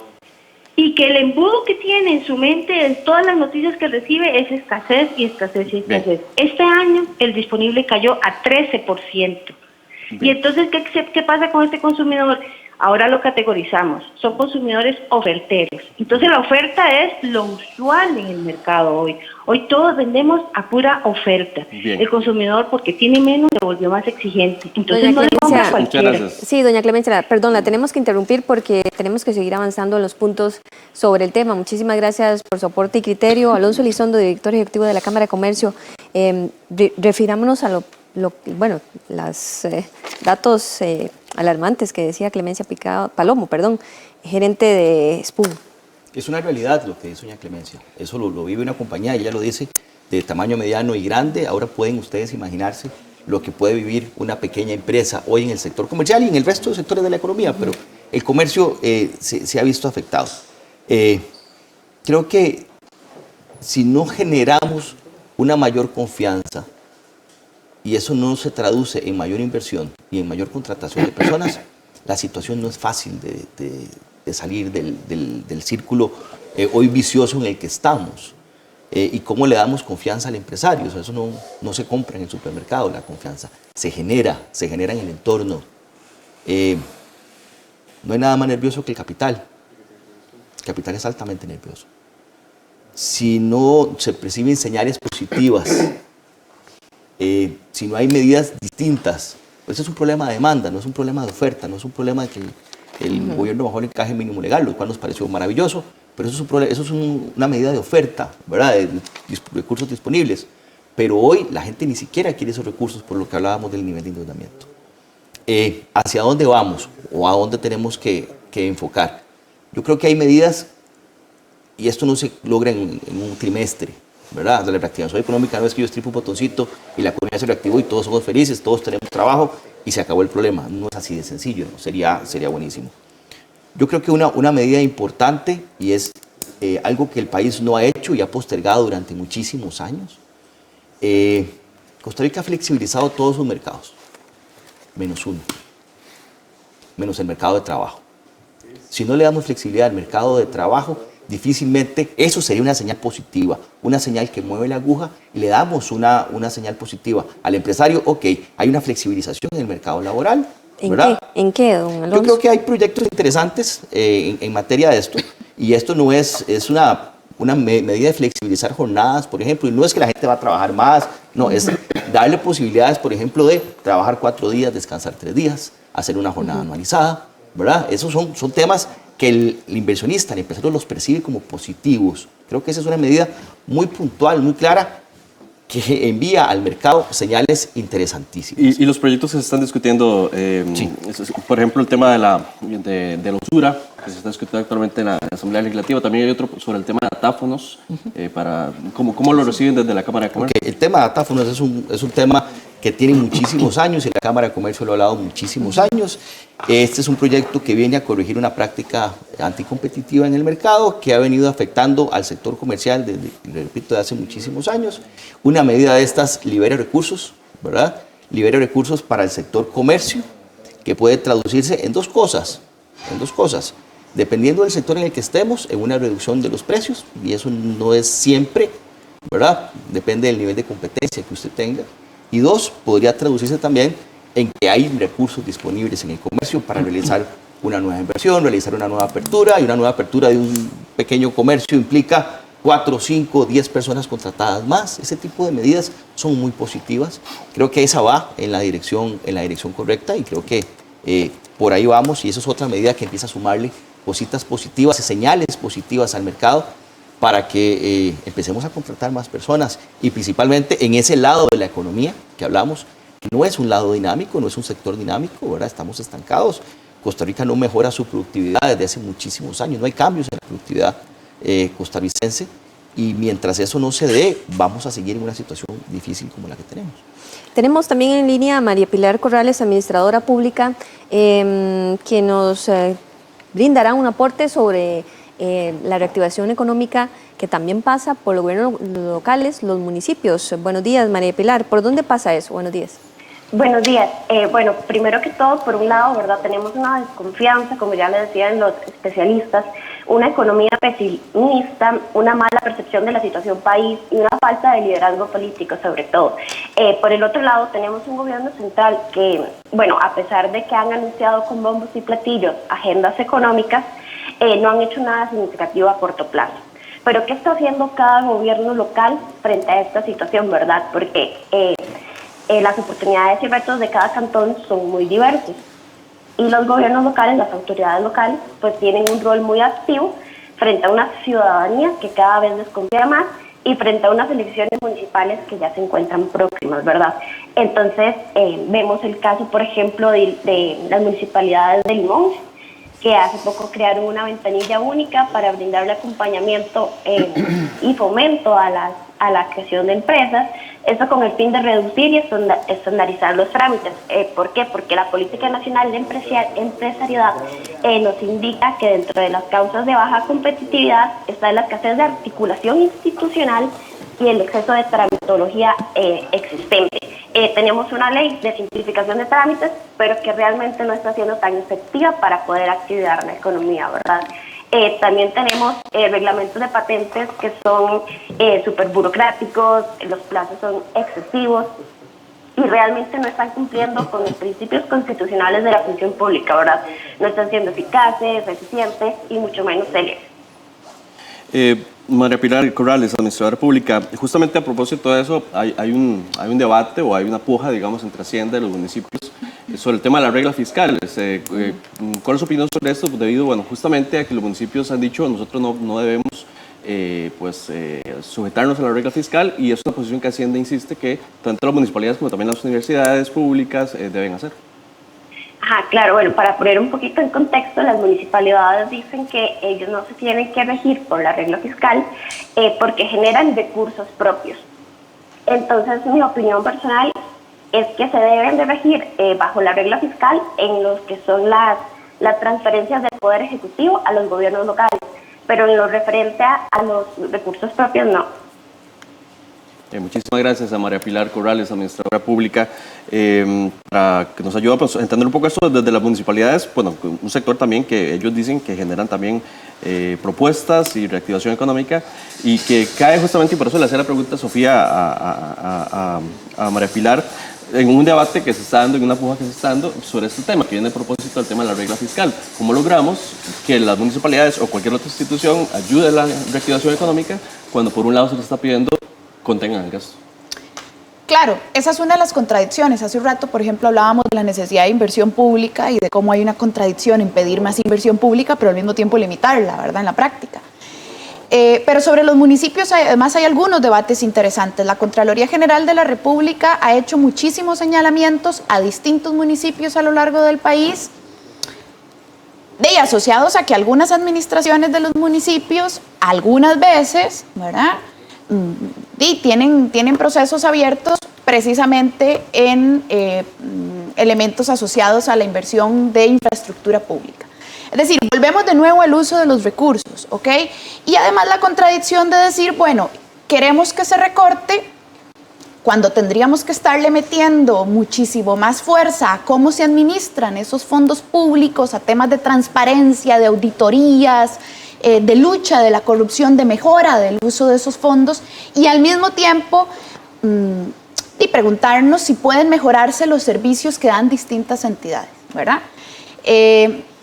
Y que el embudo que tiene en su mente de todas las noticias que recibe es escasez y escasez y escasez. Bien. Este año el disponible cayó a 13%. Bien. Y entonces, ¿qué pasa con este consumidor? Ahora lo categorizamos, son consumidores oferteros. Entonces la oferta es lo usual en el mercado hoy. Hoy todos vendemos a pura oferta. Bien. El consumidor, porque tiene menos, se volvió más exigente. Entonces Doña no le compra a Clemencia, cualquiera. Muchas gracias. Sí, doña Clemencia, perdón, la tenemos que interrumpir porque tenemos que seguir avanzando en los puntos sobre el tema. Muchísimas gracias por su aporte y criterio. Alonso Elizondo, director ejecutivo de la Cámara de Comercio. Refirámonos a los datos alarmantes que decía Clemencia Palomo, gerente de SPUM. Es una realidad lo que dice doña Clemencia. Eso lo vive una compañía, ella lo dice, de tamaño mediano y grande. Ahora pueden ustedes imaginarse lo que puede vivir una pequeña empresa hoy en el sector comercial y en el resto de sectores de la economía, pero el comercio se ha visto afectado. Creo que si no generamos una mayor confianza y eso no se traduce en mayor inversión y en mayor contratación de personas, la situación no es fácil de salir del círculo hoy vicioso en el que estamos. Y cómo le damos confianza al empresario. O sea, eso no se compra en el supermercado, la confianza. Se genera en el entorno. No hay nada más nervioso que el capital. El capital es altamente nervioso. Si no se perciben señales positivas, si no hay medidas distintas, pues es un problema de demanda, no es un problema de oferta, no es un problema de que el gobierno bajó el encaje mínimo legal, lo cual nos pareció maravilloso, pero eso es una medida de oferta, ¿verdad? De recursos disponibles. Pero hoy la gente ni siquiera quiere esos recursos por lo que hablábamos del nivel de endeudamiento. ¿Hacia dónde vamos o a dónde tenemos que enfocar? Yo creo que hay medidas, y esto no se logra en un trimestre, ¿verdad? La reactivación económica no es que yo estripe un botoncito y la economía se reactivó y todos somos felices, todos tenemos trabajo y se acabó el problema. No es así de sencillo, ¿no? Sería buenísimo. Yo creo que una medida importante, y es algo que el país no ha hecho y ha postergado durante muchísimos años, Costa Rica ha flexibilizado todos sus mercados, menos uno, menos el mercado de trabajo. Si no le damos flexibilidad al mercado de trabajo, difícilmente eso sería una señal positiva, una señal que mueve la aguja, y le damos una señal positiva al empresario. Ok, hay una flexibilización en el mercado laboral. ¿En qué, don Alonso? Yo creo que hay proyectos interesantes en materia de esto, y esto no es una medida de flexibilizar jornadas, por ejemplo, y no es que la gente va a trabajar más, no, es darle posibilidades, por ejemplo, de trabajar 4 días, descansar 3 días, hacer una jornada anualizada, ¿verdad? Esos son temas que el inversionista, el empresario los percibe como positivos, Creo que esa es una medida muy puntual, muy clara, que envía al mercado señales interesantísimas. Y los proyectos que se están discutiendo, Sí. por ejemplo, el tema de la usura, que se está discutiendo actualmente en la Asamblea Legislativa, también hay otro sobre el tema de datáfonos, ¿cómo lo reciben desde la Cámara de Comercio? Okay. El tema de datáfonos es un tema que tiene muchísimos años y la Cámara de Comercio lo ha hablado muchísimos años. Este es un proyecto que viene a corregir una práctica anticompetitiva en el mercado que ha venido afectando al sector comercial desde hace muchísimos años. Una medida de estas libera recursos, ¿verdad? Libera recursos para el sector comercio, que puede traducirse en dos cosas. Dependiendo del sector en el que estemos, en una reducción de los precios, y eso no es siempre, ¿verdad? Depende del nivel de competencia que usted tenga. Y dos, podría traducirse también en que hay recursos disponibles en el comercio para realizar una nueva inversión, realizar una nueva apertura, y una nueva apertura de un pequeño comercio implica 4, 5, 10 personas contratadas más. Ese tipo de medidas son muy positivas. Creo que esa va en la dirección correcta y creo que por ahí vamos, y eso es otra medida que empieza a sumarle cositas positivas, señales positivas al mercado para que empecemos a contratar más personas y principalmente en ese lado de la economía que hablamos, que no es un lado dinámico, no es un sector dinámico, ¿verdad? Estamos estancados. Costa Rica no mejora su productividad desde hace muchísimos años, no hay cambios en la productividad costarricense, y mientras eso no se dé, vamos a seguir en una situación difícil como la que tenemos. Tenemos también en línea a María Pilar Corrales, administradora pública, que nos brindará un aporte sobre la reactivación económica que también pasa por los gobiernos locales, los municipios. Buenos días, María Pilar. ¿Por dónde pasa eso? Buenos días. Buenos días. Bueno, primero que todo, por un lado, ¿verdad? Tenemos una desconfianza, como ya le decían los especialistas, una economía pesimista, una mala percepción de la situación país y una falta de liderazgo político, sobre todo. Por el otro lado, tenemos un gobierno central que, bueno, a pesar de que han anunciado con bombos y platillos agendas económicas, no han hecho nada significativo a corto plazo. Pero ¿qué está haciendo cada gobierno local frente a esta situación, verdad? Porque las oportunidades y retos de cada cantón son muy diversos. Y los gobiernos locales, las autoridades locales, pues tienen un rol muy activo frente a una ciudadanía que cada vez desconfía más y frente a unas elecciones municipales que ya se encuentran próximas, ¿verdad? Entonces, vemos el caso, por ejemplo, de las municipalidades de Limón, que hace poco crearon una ventanilla única para brindarle acompañamiento y fomento a la creación de empresas, eso con el fin de reducir y estandarizar los trámites. ¿Por qué? Porque la Política Nacional de Empresariedad nos indica que dentro de las causas de baja competitividad está la escasez de articulación institucional y el exceso de tramitología existente. Tenemos una ley de simplificación de trámites, pero que realmente no está siendo tan efectiva para poder activar la economía, ¿verdad? También tenemos reglamentos de patentes que son súper burocráticos, los plazos son excesivos y realmente no están cumpliendo con los principios constitucionales de la función pública, ¿verdad? No están siendo eficaces, eficientes y mucho menos céleres. María Pilar Corrales, administradora pública, justamente a propósito de eso, hay un debate o hay una puja, digamos, entre Hacienda y los municipios sobre el tema de las reglas fiscales. ¿Cuál es su opinión sobre esto? Pues debido, bueno, justamente a que los municipios han dicho nosotros no debemos sujetarnos a la regla fiscal, y es una posición que Hacienda insiste que tanto las municipalidades como también las universidades públicas deben hacer. Claro, bueno, para poner un poquito en contexto, las municipalidades dicen que ellos no se tienen que regir por la regla fiscal porque generan recursos propios. Entonces, mi opinión personal es que se deben de regir bajo la regla fiscal en los que son las transferencias del Poder Ejecutivo a los gobiernos locales, pero en lo referente a los recursos propios no. Muchísimas gracias a María Pilar Corrales, administradora pública, para que nos ayude a entender un poco esto desde las municipalidades, bueno, un sector también que ellos dicen que generan también propuestas y reactivación económica, y que cae justamente, y por eso le hacía la pregunta a Sofía, a María Pilar, en un debate que se está dando, en una puja que se está dando sobre este tema, que viene a propósito del tema de la regla fiscal. ¿Cómo logramos que las municipalidades o cualquier otra institución ayude a la reactivación económica cuando por un lado se les está pidiendo contengan el gasto? Claro, esa es una de las contradicciones. Hace un rato, por ejemplo, hablábamos de la necesidad de inversión pública y de cómo hay una contradicción en pedir más inversión pública, pero al mismo tiempo limitarla, ¿verdad?, en la práctica. Pero sobre los municipios además hay algunos debates interesantes. La Contraloría General de la República ha hecho muchísimos señalamientos a distintos municipios a lo largo del país, asociados a que algunas administraciones de los municipios, algunas veces, ¿verdad?, tienen procesos abiertos precisamente en elementos asociados a la inversión de infraestructura pública. Es decir, volvemos de nuevo al uso de los recursos, ¿ok? Y además la contradicción de decir, bueno, queremos que se recorte cuando tendríamos que estarle metiendo muchísimo más fuerza a cómo se administran esos fondos públicos, a temas de transparencia, de auditorías, de lucha de la corrupción, de mejora del uso de esos fondos, y al mismo tiempo y preguntarnos si pueden mejorarse los servicios que dan distintas entidades, ¿verdad?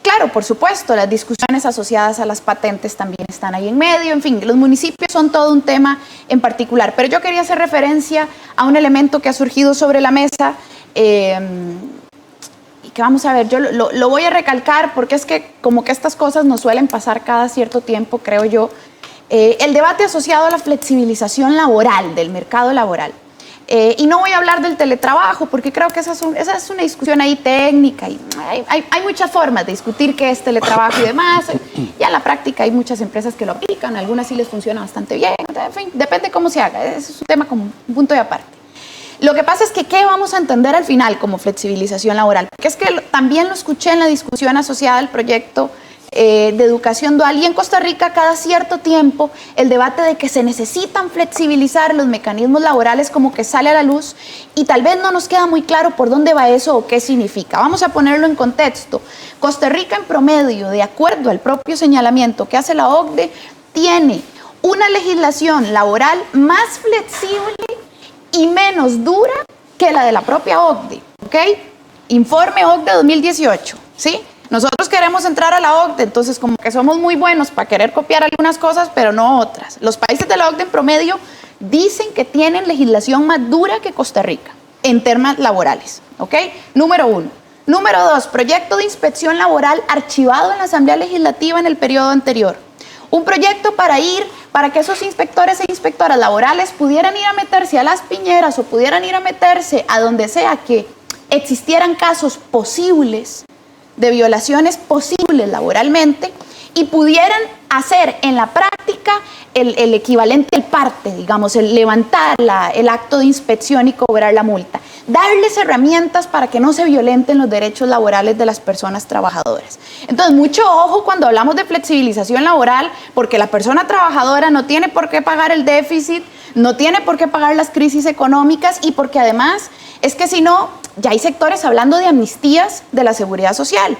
Claro, por supuesto, las discusiones asociadas a las patentes también están ahí en medio. En fin, los municipios son todo un tema en particular. Pero yo quería hacer referencia a un elemento que ha surgido sobre la mesa y que vamos a ver, yo lo voy a recalcar porque es que como que estas cosas nos suelen pasar cada cierto tiempo, creo yo. El debate asociado a la flexibilización laboral, del mercado laboral. Y no voy a hablar del teletrabajo porque creo que esa es una discusión ahí técnica y hay muchas formas de discutir qué es teletrabajo y demás. Ya en la práctica hay muchas empresas que lo aplican, algunas sí les funciona bastante bien, en fin, depende cómo se haga, ese es un tema como un punto de aparte. Lo que pasa es que ¿qué vamos a entender al final como flexibilización laboral? Porque es que también lo escuché en la discusión asociada al proyecto de educación dual, y en Costa Rica cada cierto tiempo el debate de que se necesitan flexibilizar los mecanismos laborales como que sale a la luz y tal vez no nos queda muy claro por dónde va eso o qué significa. Vamos a ponerlo en contexto. Costa Rica en promedio, de acuerdo al propio señalamiento que hace la OCDE, tiene una legislación laboral más flexible y menos dura que la de la propia OCDE, ¿ok? Informe OCDE 2018, ¿sí? Nosotros queremos entrar a la OCDE, entonces como que somos muy buenos para querer copiar algunas cosas, pero no otras. Los países de la OCDE en promedio dicen que tienen legislación más dura que Costa Rica en temas laborales, ¿ok? Número 1. Número 2, proyecto de inspección laboral archivado en la Asamblea Legislativa en el periodo anterior. Un proyecto para que esos inspectores e inspectoras laborales pudieran ir a meterse a las piñeras o pudieran ir a meterse a donde sea que existieran casos posibles de violaciones posibles laboralmente y pudieran hacer en la práctica el equivalente al parte, digamos, el levantar el acto de inspección y cobrar la multa. Darles herramientas para que no se violenten los derechos laborales de las personas trabajadoras. Entonces, mucho ojo cuando hablamos de flexibilización laboral, porque la persona trabajadora no tiene por qué pagar el déficit, no tiene por qué pagar las crisis económicas y porque además es que si no, ya hay sectores hablando de amnistías de la seguridad social.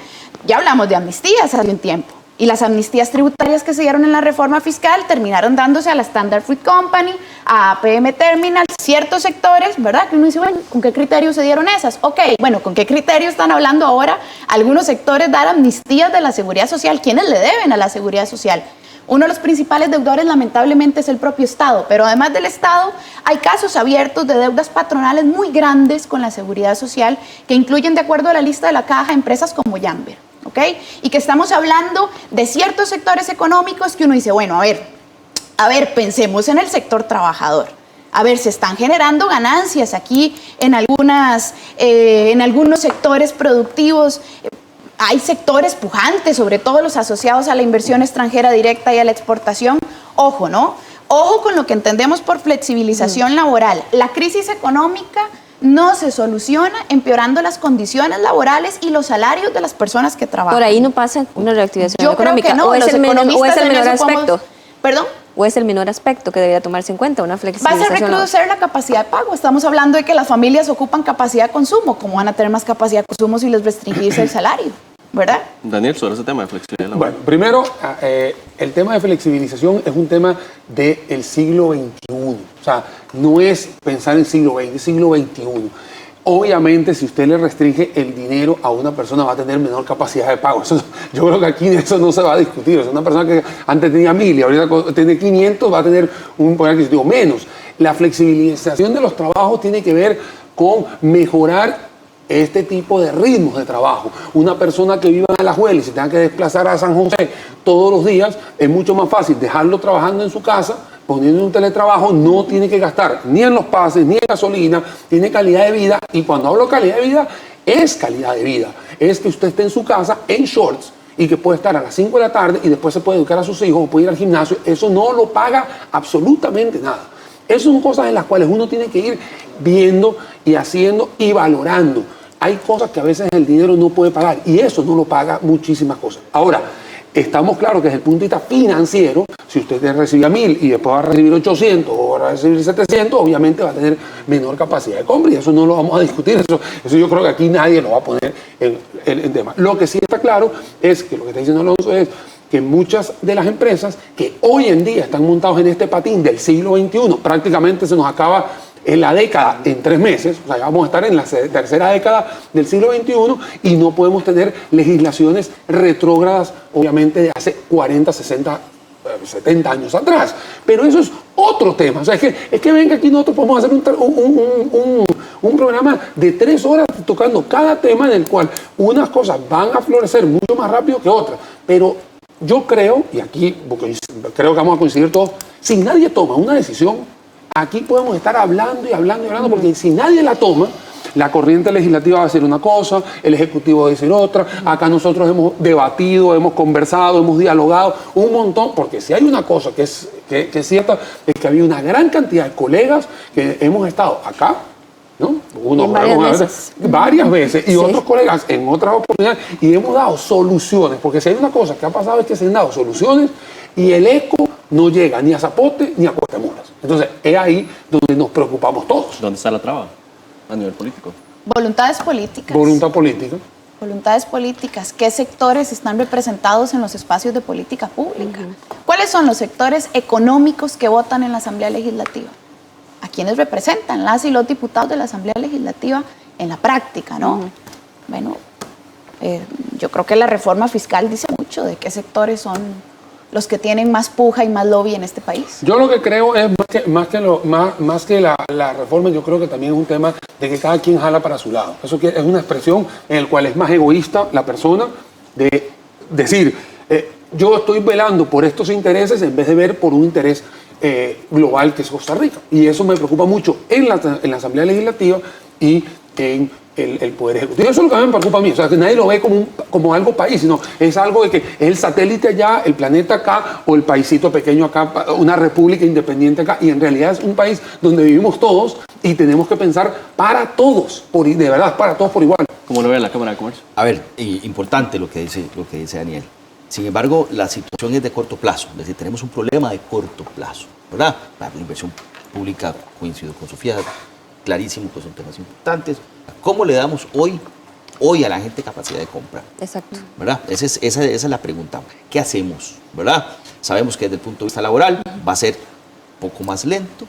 Ya hablamos de amnistías hace un tiempo. Y las amnistías tributarias que se dieron en la reforma fiscal terminaron dándose a la Standard Fruit Company, a APM Terminal, ciertos sectores, ¿verdad? Que uno dice, bueno, ¿con qué criterios se dieron esas? Ok, bueno, ¿con qué criterios están hablando ahora algunos sectores dar amnistías de la seguridad social? ¿Quiénes le deben a la seguridad social? Uno de los principales deudores lamentablemente es el propio Estado, pero además del Estado hay casos abiertos de deudas patronales muy grandes con la seguridad social que incluyen, de acuerdo a la lista de la Caja, empresas como Yamber, ¿ok? Y que estamos hablando de ciertos sectores económicos que uno dice, bueno, a ver, pensemos en el sector trabajador. A ver, se están generando ganancias aquí en algunos sectores productivos. Hay sectores pujantes, sobre todo los asociados a la inversión extranjera directa y a la exportación. Ojo, ¿no? Ojo con lo que entendemos por flexibilización laboral. La crisis económica no se soluciona empeorando las condiciones laborales y los salarios de las personas que trabajan. Por ahí no pasa una reactivación Yo económica. Creo que no, ¿O es el menor aspecto? ¿Perdón? ¿O es el menor aspecto que debería tomarse en cuenta, una Va a flexibilización? ser recrudecer la capacidad de pago. Estamos hablando de que las familias ocupan capacidad de consumo. ¿Cómo van a tener más capacidad de consumo si les restringirse el salario? ¿Verdad? Daniel, sobre ese tema de flexibilidad laboral. Bueno, primero, el tema de flexibilización es un tema del siglo XXI. O sea, no es pensar en siglo XX, es siglo XXI. Obviamente, si usted le restringe el dinero a una persona, va a tener menor capacidad de pago. Yo creo que aquí eso no se va a discutir. Es una persona que antes tenía 1.000 y ahorita tiene 500, va a tener un poder adquisitivo menos. La flexibilización de los trabajos tiene que ver con mejorar este tipo de ritmos de trabajo. Una persona que viva en Alajuela y se tenga que desplazar a San José todos los días, es mucho más fácil dejarlo trabajando en su casa, poniendo un teletrabajo, no tiene que gastar ni en los pases, ni en gasolina, tiene calidad de vida. Y cuando hablo de calidad de vida, es calidad de vida. Es que usted esté en su casa en shorts y que puede estar a las 5 de la tarde y después se puede educar a sus hijos o puede ir al gimnasio. Eso no lo paga absolutamente nada. Esas son cosas en las cuales uno tiene que ir viendo y haciendo y valorando. Hay cosas que a veces el dinero no puede pagar y eso no lo paga muchísimas cosas. Ahora, estamos claros que desde el punto de vista financiero, si usted recibía 1.000 y después va a recibir 800 o va a recibir 700, obviamente va a tener menor capacidad de compra y eso no lo vamos a discutir. Eso yo creo que aquí nadie lo va a poner en tema. Lo que sí está claro es que lo que está diciendo Alonso es que muchas de las empresas que hoy en día están montados en este patín del siglo XXI, prácticamente se nos acaba en la década en 3 meses, o sea, ya vamos a estar en la tercera década del siglo XXI y no podemos tener legislaciones retrógradas, obviamente, de hace 40, 60, 70 años atrás. Pero eso es otro tema. O sea, es que ven que aquí nosotros podemos hacer un programa de 3 horas tocando cada tema en el cual unas cosas van a florecer mucho más rápido que otras. Pero yo creo, y aquí porque creo que vamos a coincidir todos, si nadie toma una decisión, aquí podemos estar hablando y hablando y hablando, porque si nadie la toma, la corriente legislativa va a decir una cosa, el ejecutivo va a decir otra. Acá nosotros hemos debatido, hemos conversado, hemos dialogado un montón, porque si hay una cosa que es cierta, es que había una gran cantidad de colegas que hemos estado acá, ¿no? Varias veces, y sí, otros colegas en otras oportunidades, y hemos dado soluciones, porque si hay una cosa que ha pasado es que se han dado soluciones y el eco no llega ni a Zapote ni a Cuestamoras. Entonces, es ahí donde nos preocupamos todos. ¿Dónde está la traba a nivel político? Voluntades políticas. Voluntad política. Voluntades políticas. ¿Qué sectores están representados en los espacios de política pública? ¿Cuáles son los sectores económicos que votan en la Asamblea Legislativa? ¿A quiénes representan las y los diputados de la Asamblea Legislativa en la práctica, no? Bueno, yo creo que la reforma fiscal dice mucho de qué sectores son los que tienen más puja y más lobby en este país. Yo lo que creo es más que la reforma, yo creo que también es un tema de que cada quien jala para su lado. Eso es una expresión en la cual es más egoísta la persona de decir, yo estoy velando por estos intereses en vez de ver por un interés global que es Costa Rica. Y eso me preocupa mucho en la Asamblea Legislativa y en el Poder Ejecutivo. Eso es lo que a mí me preocupa a mí. O sea, que nadie lo ve como algo país, sino es algo de que es el satélite allá, el planeta acá, o el paisito pequeño acá, una república independiente acá. Y en realidad es un país donde vivimos todos y tenemos que pensar para todos, de verdad, para todos por igual. ¿Cómo lo ve la Cámara de Comercio? A ver, importante lo que dice Daniel. Sin embargo, la situación es de corto plazo. Es decir, tenemos un problema de corto plazo, ¿verdad? La inversión pública, coincido con Sofía, clarísimo que son temas importantes. ¿Cómo le damos hoy a la gente capacidad de compra? Exacto. ¿Verdad? Esa es la pregunta. ¿Qué hacemos? ¿Verdad? Sabemos que desde el punto de vista laboral va a ser un poco más lento,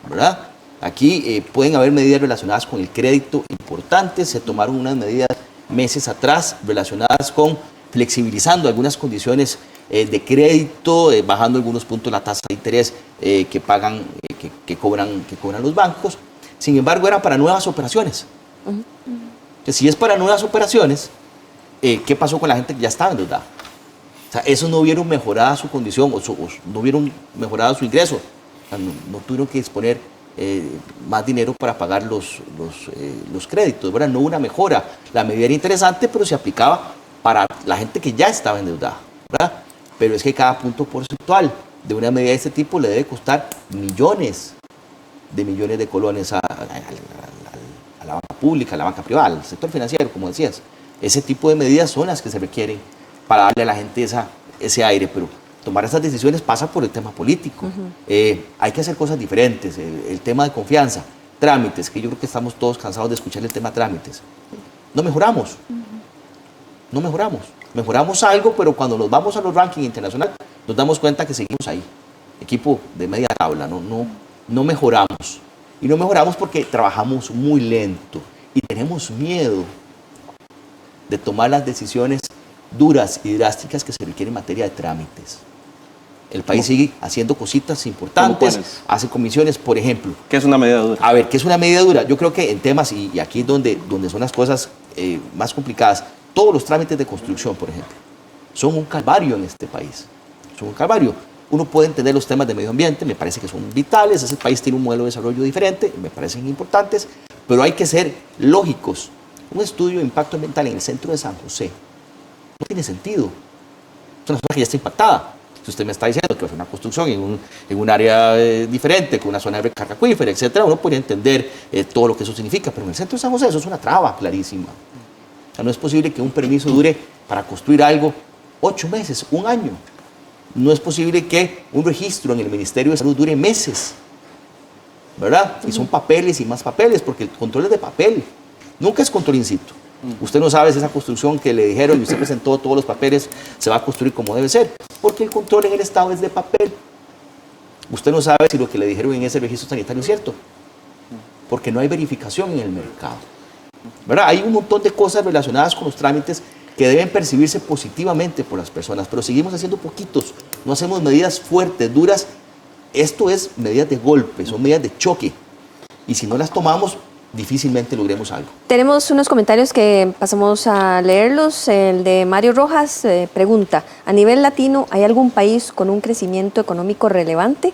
¿verdad? Aquí pueden haber medidas relacionadas con el crédito importantes. Se tomaron unas medidas meses atrás relacionadas con flexibilizando algunas condiciones de crédito, bajando algunos puntos la tasa de interés que pagan, que cobran los bancos. Sin embargo, era para nuevas operaciones. Entonces, si es para nuevas operaciones, ¿qué pasó con la gente que ya estaba endeudada? O sea, esos no vieron mejorada su condición o no vieron mejorado su ingreso. O sea, no tuvieron que disponer más dinero para pagar los créditos, ¿verdad? No hubo una mejora. La medida era interesante, pero se aplicaba para la gente que ya estaba endeudada, ¿verdad? Pero es que cada punto porcentual de una medida de este tipo le debe costar millones de colones a la banca pública, a la banca privada, al sector financiero, como decías. Ese tipo de medidas son las que se requieren para darle a la gente ese aire, pero tomar esas decisiones pasa por el tema político. Hay que hacer cosas diferentes, el tema de confianza, trámites, que yo creo que estamos todos cansados de escuchar el tema trámites. No mejoramos. No mejoramos. Mejoramos algo, pero cuando nos vamos a los rankings internacionales, nos damos cuenta que seguimos ahí. Equipo de media tabla, no mejoramos. Y no mejoramos porque trabajamos muy lento y tenemos miedo de tomar las decisiones duras y drásticas que se requieren en materia de trámites. El país sigue haciendo cositas importantes, hace comisiones, por ejemplo. ¿Qué es una medida dura? A ver, ¿qué es una medida dura? Yo creo que en temas, y aquí es donde son las cosas más complicadas, todos los trámites de construcción, por ejemplo, son un calvario en este país. Son un calvario. Uno puede entender los temas de medio ambiente, me parece que son vitales, ese país tiene un modelo de desarrollo diferente, me parecen importantes, pero hay que ser lógicos. Un estudio de impacto ambiental en el centro de San José no tiene sentido. Es una zona que ya está impactada. Si usted me está diciendo que es una construcción en un área diferente, con una zona de recarga acuífera, etcétera, uno podría entender todo lo que eso significa, pero en el centro de San José eso es una traba clarísima. O sea, no es posible que un permiso dure para construir algo 8 meses, 1 año. No es posible que un registro en el Ministerio de Salud dure meses, ¿verdad? Y son papeles y más papeles, porque el control es de papel, nunca es control in situ. Usted no sabe si esa construcción que le dijeron y usted presentó todos los papeles se va a construir como debe ser, porque el control en el Estado es de papel. Usted no sabe si lo que le dijeron en ese registro sanitario es cierto, porque no hay verificación en el mercado, ¿verdad? Hay un montón de cosas relacionadas con los trámites que deben percibirse positivamente por las personas, pero seguimos haciendo poquitos, no hacemos medidas fuertes, duras. Esto es medidas de golpe, son medidas de choque, y si no las tomamos, difícilmente logremos algo. Tenemos unos comentarios que pasamos a leerlos. El de Mario Rojas pregunta, ¿a nivel latino hay algún país con un crecimiento económico relevante?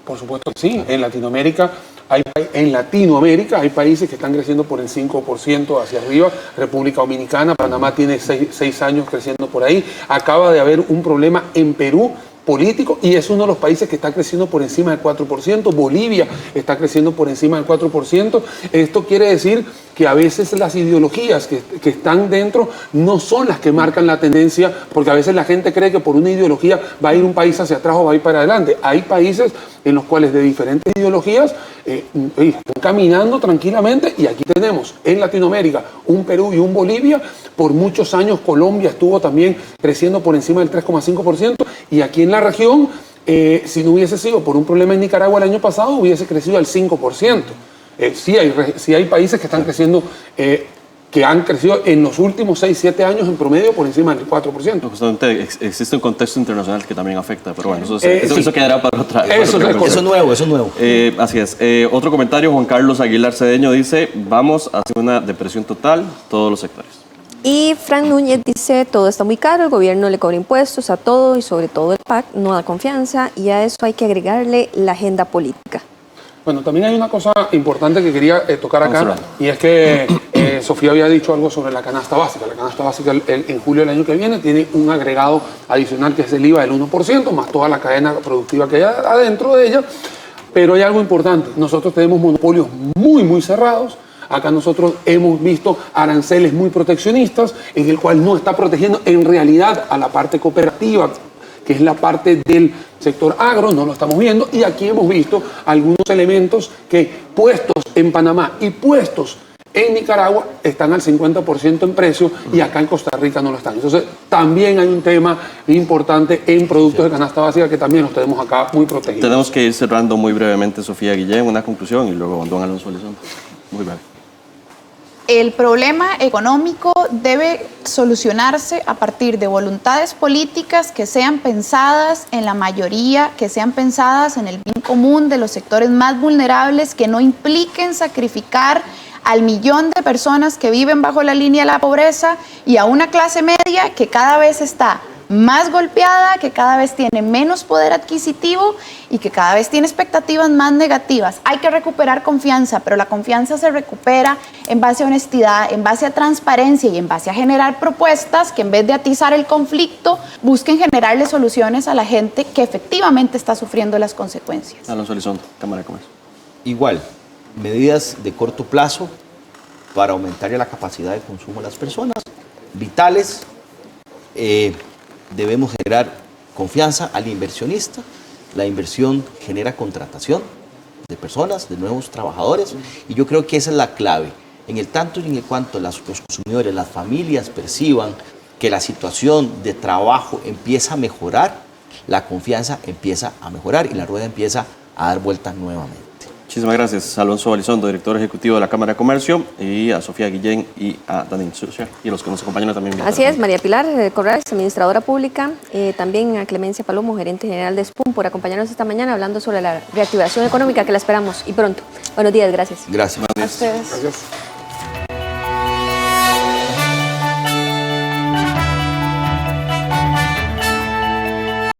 Por supuesto que sí. En Latinoamérica hay países que están creciendo por el 5% hacia arriba. República Dominicana, Panamá tiene 6 años creciendo por ahí. Acaba de haber un problema en Perú político y es uno de los países que está creciendo por encima del 4%. Bolivia está creciendo por encima del 4%. Esto quiere decir que a veces las ideologías que están dentro no son las que marcan la tendencia, porque a veces la gente cree que por una ideología va a ir un país hacia atrás o va a ir para adelante. Hay países en los cuales de diferentes ideologías están caminando tranquilamente, y aquí tenemos en Latinoamérica un Perú y un Bolivia. Por muchos años Colombia estuvo también creciendo por encima del 3,5%, y aquí en la región, si no hubiese sido por un problema en Nicaragua el año pasado, hubiese crecido al 5%. Sí hay países que están creciendo, que han crecido en los últimos 6, 7 años en promedio por encima del 4%. Justamente existe un contexto internacional que también afecta, pero bueno, eso quedará para otra. Eso es nuevo. Así es. Otro comentario, Juan Carlos Aguilar Cedeño dice, vamos hacia una depresión total, todos los sectores. Y Frank Núñez dice, todo está muy caro, el gobierno le cobra impuestos a todo y sobre todo el PAC no da confianza, y a eso hay que agregarle la agenda política. Bueno, también hay una cosa importante que quería tocar acá, y es que Sofía había dicho algo sobre la canasta básica. La canasta básica en julio del año que viene tiene un agregado adicional que es el IVA del 1%, más toda la cadena productiva que hay adentro de ella. Pero hay algo importante, nosotros tenemos monopolios muy cerrados. Acá nosotros hemos visto aranceles muy proteccionistas, en el cual no está protegiendo en realidad a la parte cooperativa, que es la parte del sector agro, no lo estamos viendo, y aquí hemos visto algunos elementos que puestos en Panamá y puestos en Nicaragua están al 50% en precio, y acá en Costa Rica no lo están. Entonces también hay un tema importante en productos de canasta básica que también los tenemos acá muy protegidos. Tenemos que ir cerrando muy brevemente, Sofía Guillén, una conclusión, y luego don Alonso Elizondo. Muy breve. El problema económico debe solucionarse a partir de voluntades políticas que sean pensadas en la mayoría, que sean pensadas en el bien común de los sectores más vulnerables, que no impliquen sacrificar al millón de personas que viven bajo la línea de la pobreza y a una clase media que cada vez está más golpeada, que cada vez tiene menos poder adquisitivo y que cada vez tiene expectativas más negativas. Hay que recuperar confianza, pero la confianza se recupera en base a honestidad, en base a transparencia y en base a generar propuestas que, en vez de atizar el conflicto, busquen generarle soluciones a la gente que efectivamente está sufriendo las consecuencias. Alonso Elizondo, Cámara de Comercio. Igual, medidas de corto plazo para aumentar la capacidad de consumo de las personas, vitales. Debemos generar confianza al inversionista. La inversión genera contratación de personas, de nuevos trabajadores, y yo creo que esa es la clave. En el tanto y en el cuanto los consumidores, las familias perciban que la situación de trabajo empieza a mejorar, la confianza empieza a mejorar y la rueda empieza a dar vuelta nuevamente. Muchísimas gracias a Alonso Elizondo, director ejecutivo de la Cámara de Comercio, y a Sofía Guillén y a Daniel Sucher, y a los que nos acompañan también. Así es, María Pilar Corrales, administradora pública, también a Clemencia Palomo, gerente general de SPUM, por acompañarnos esta mañana hablando sobre la reactivación económica que la esperamos y pronto. Buenos días, gracias. Gracias. A ustedes. Gracias.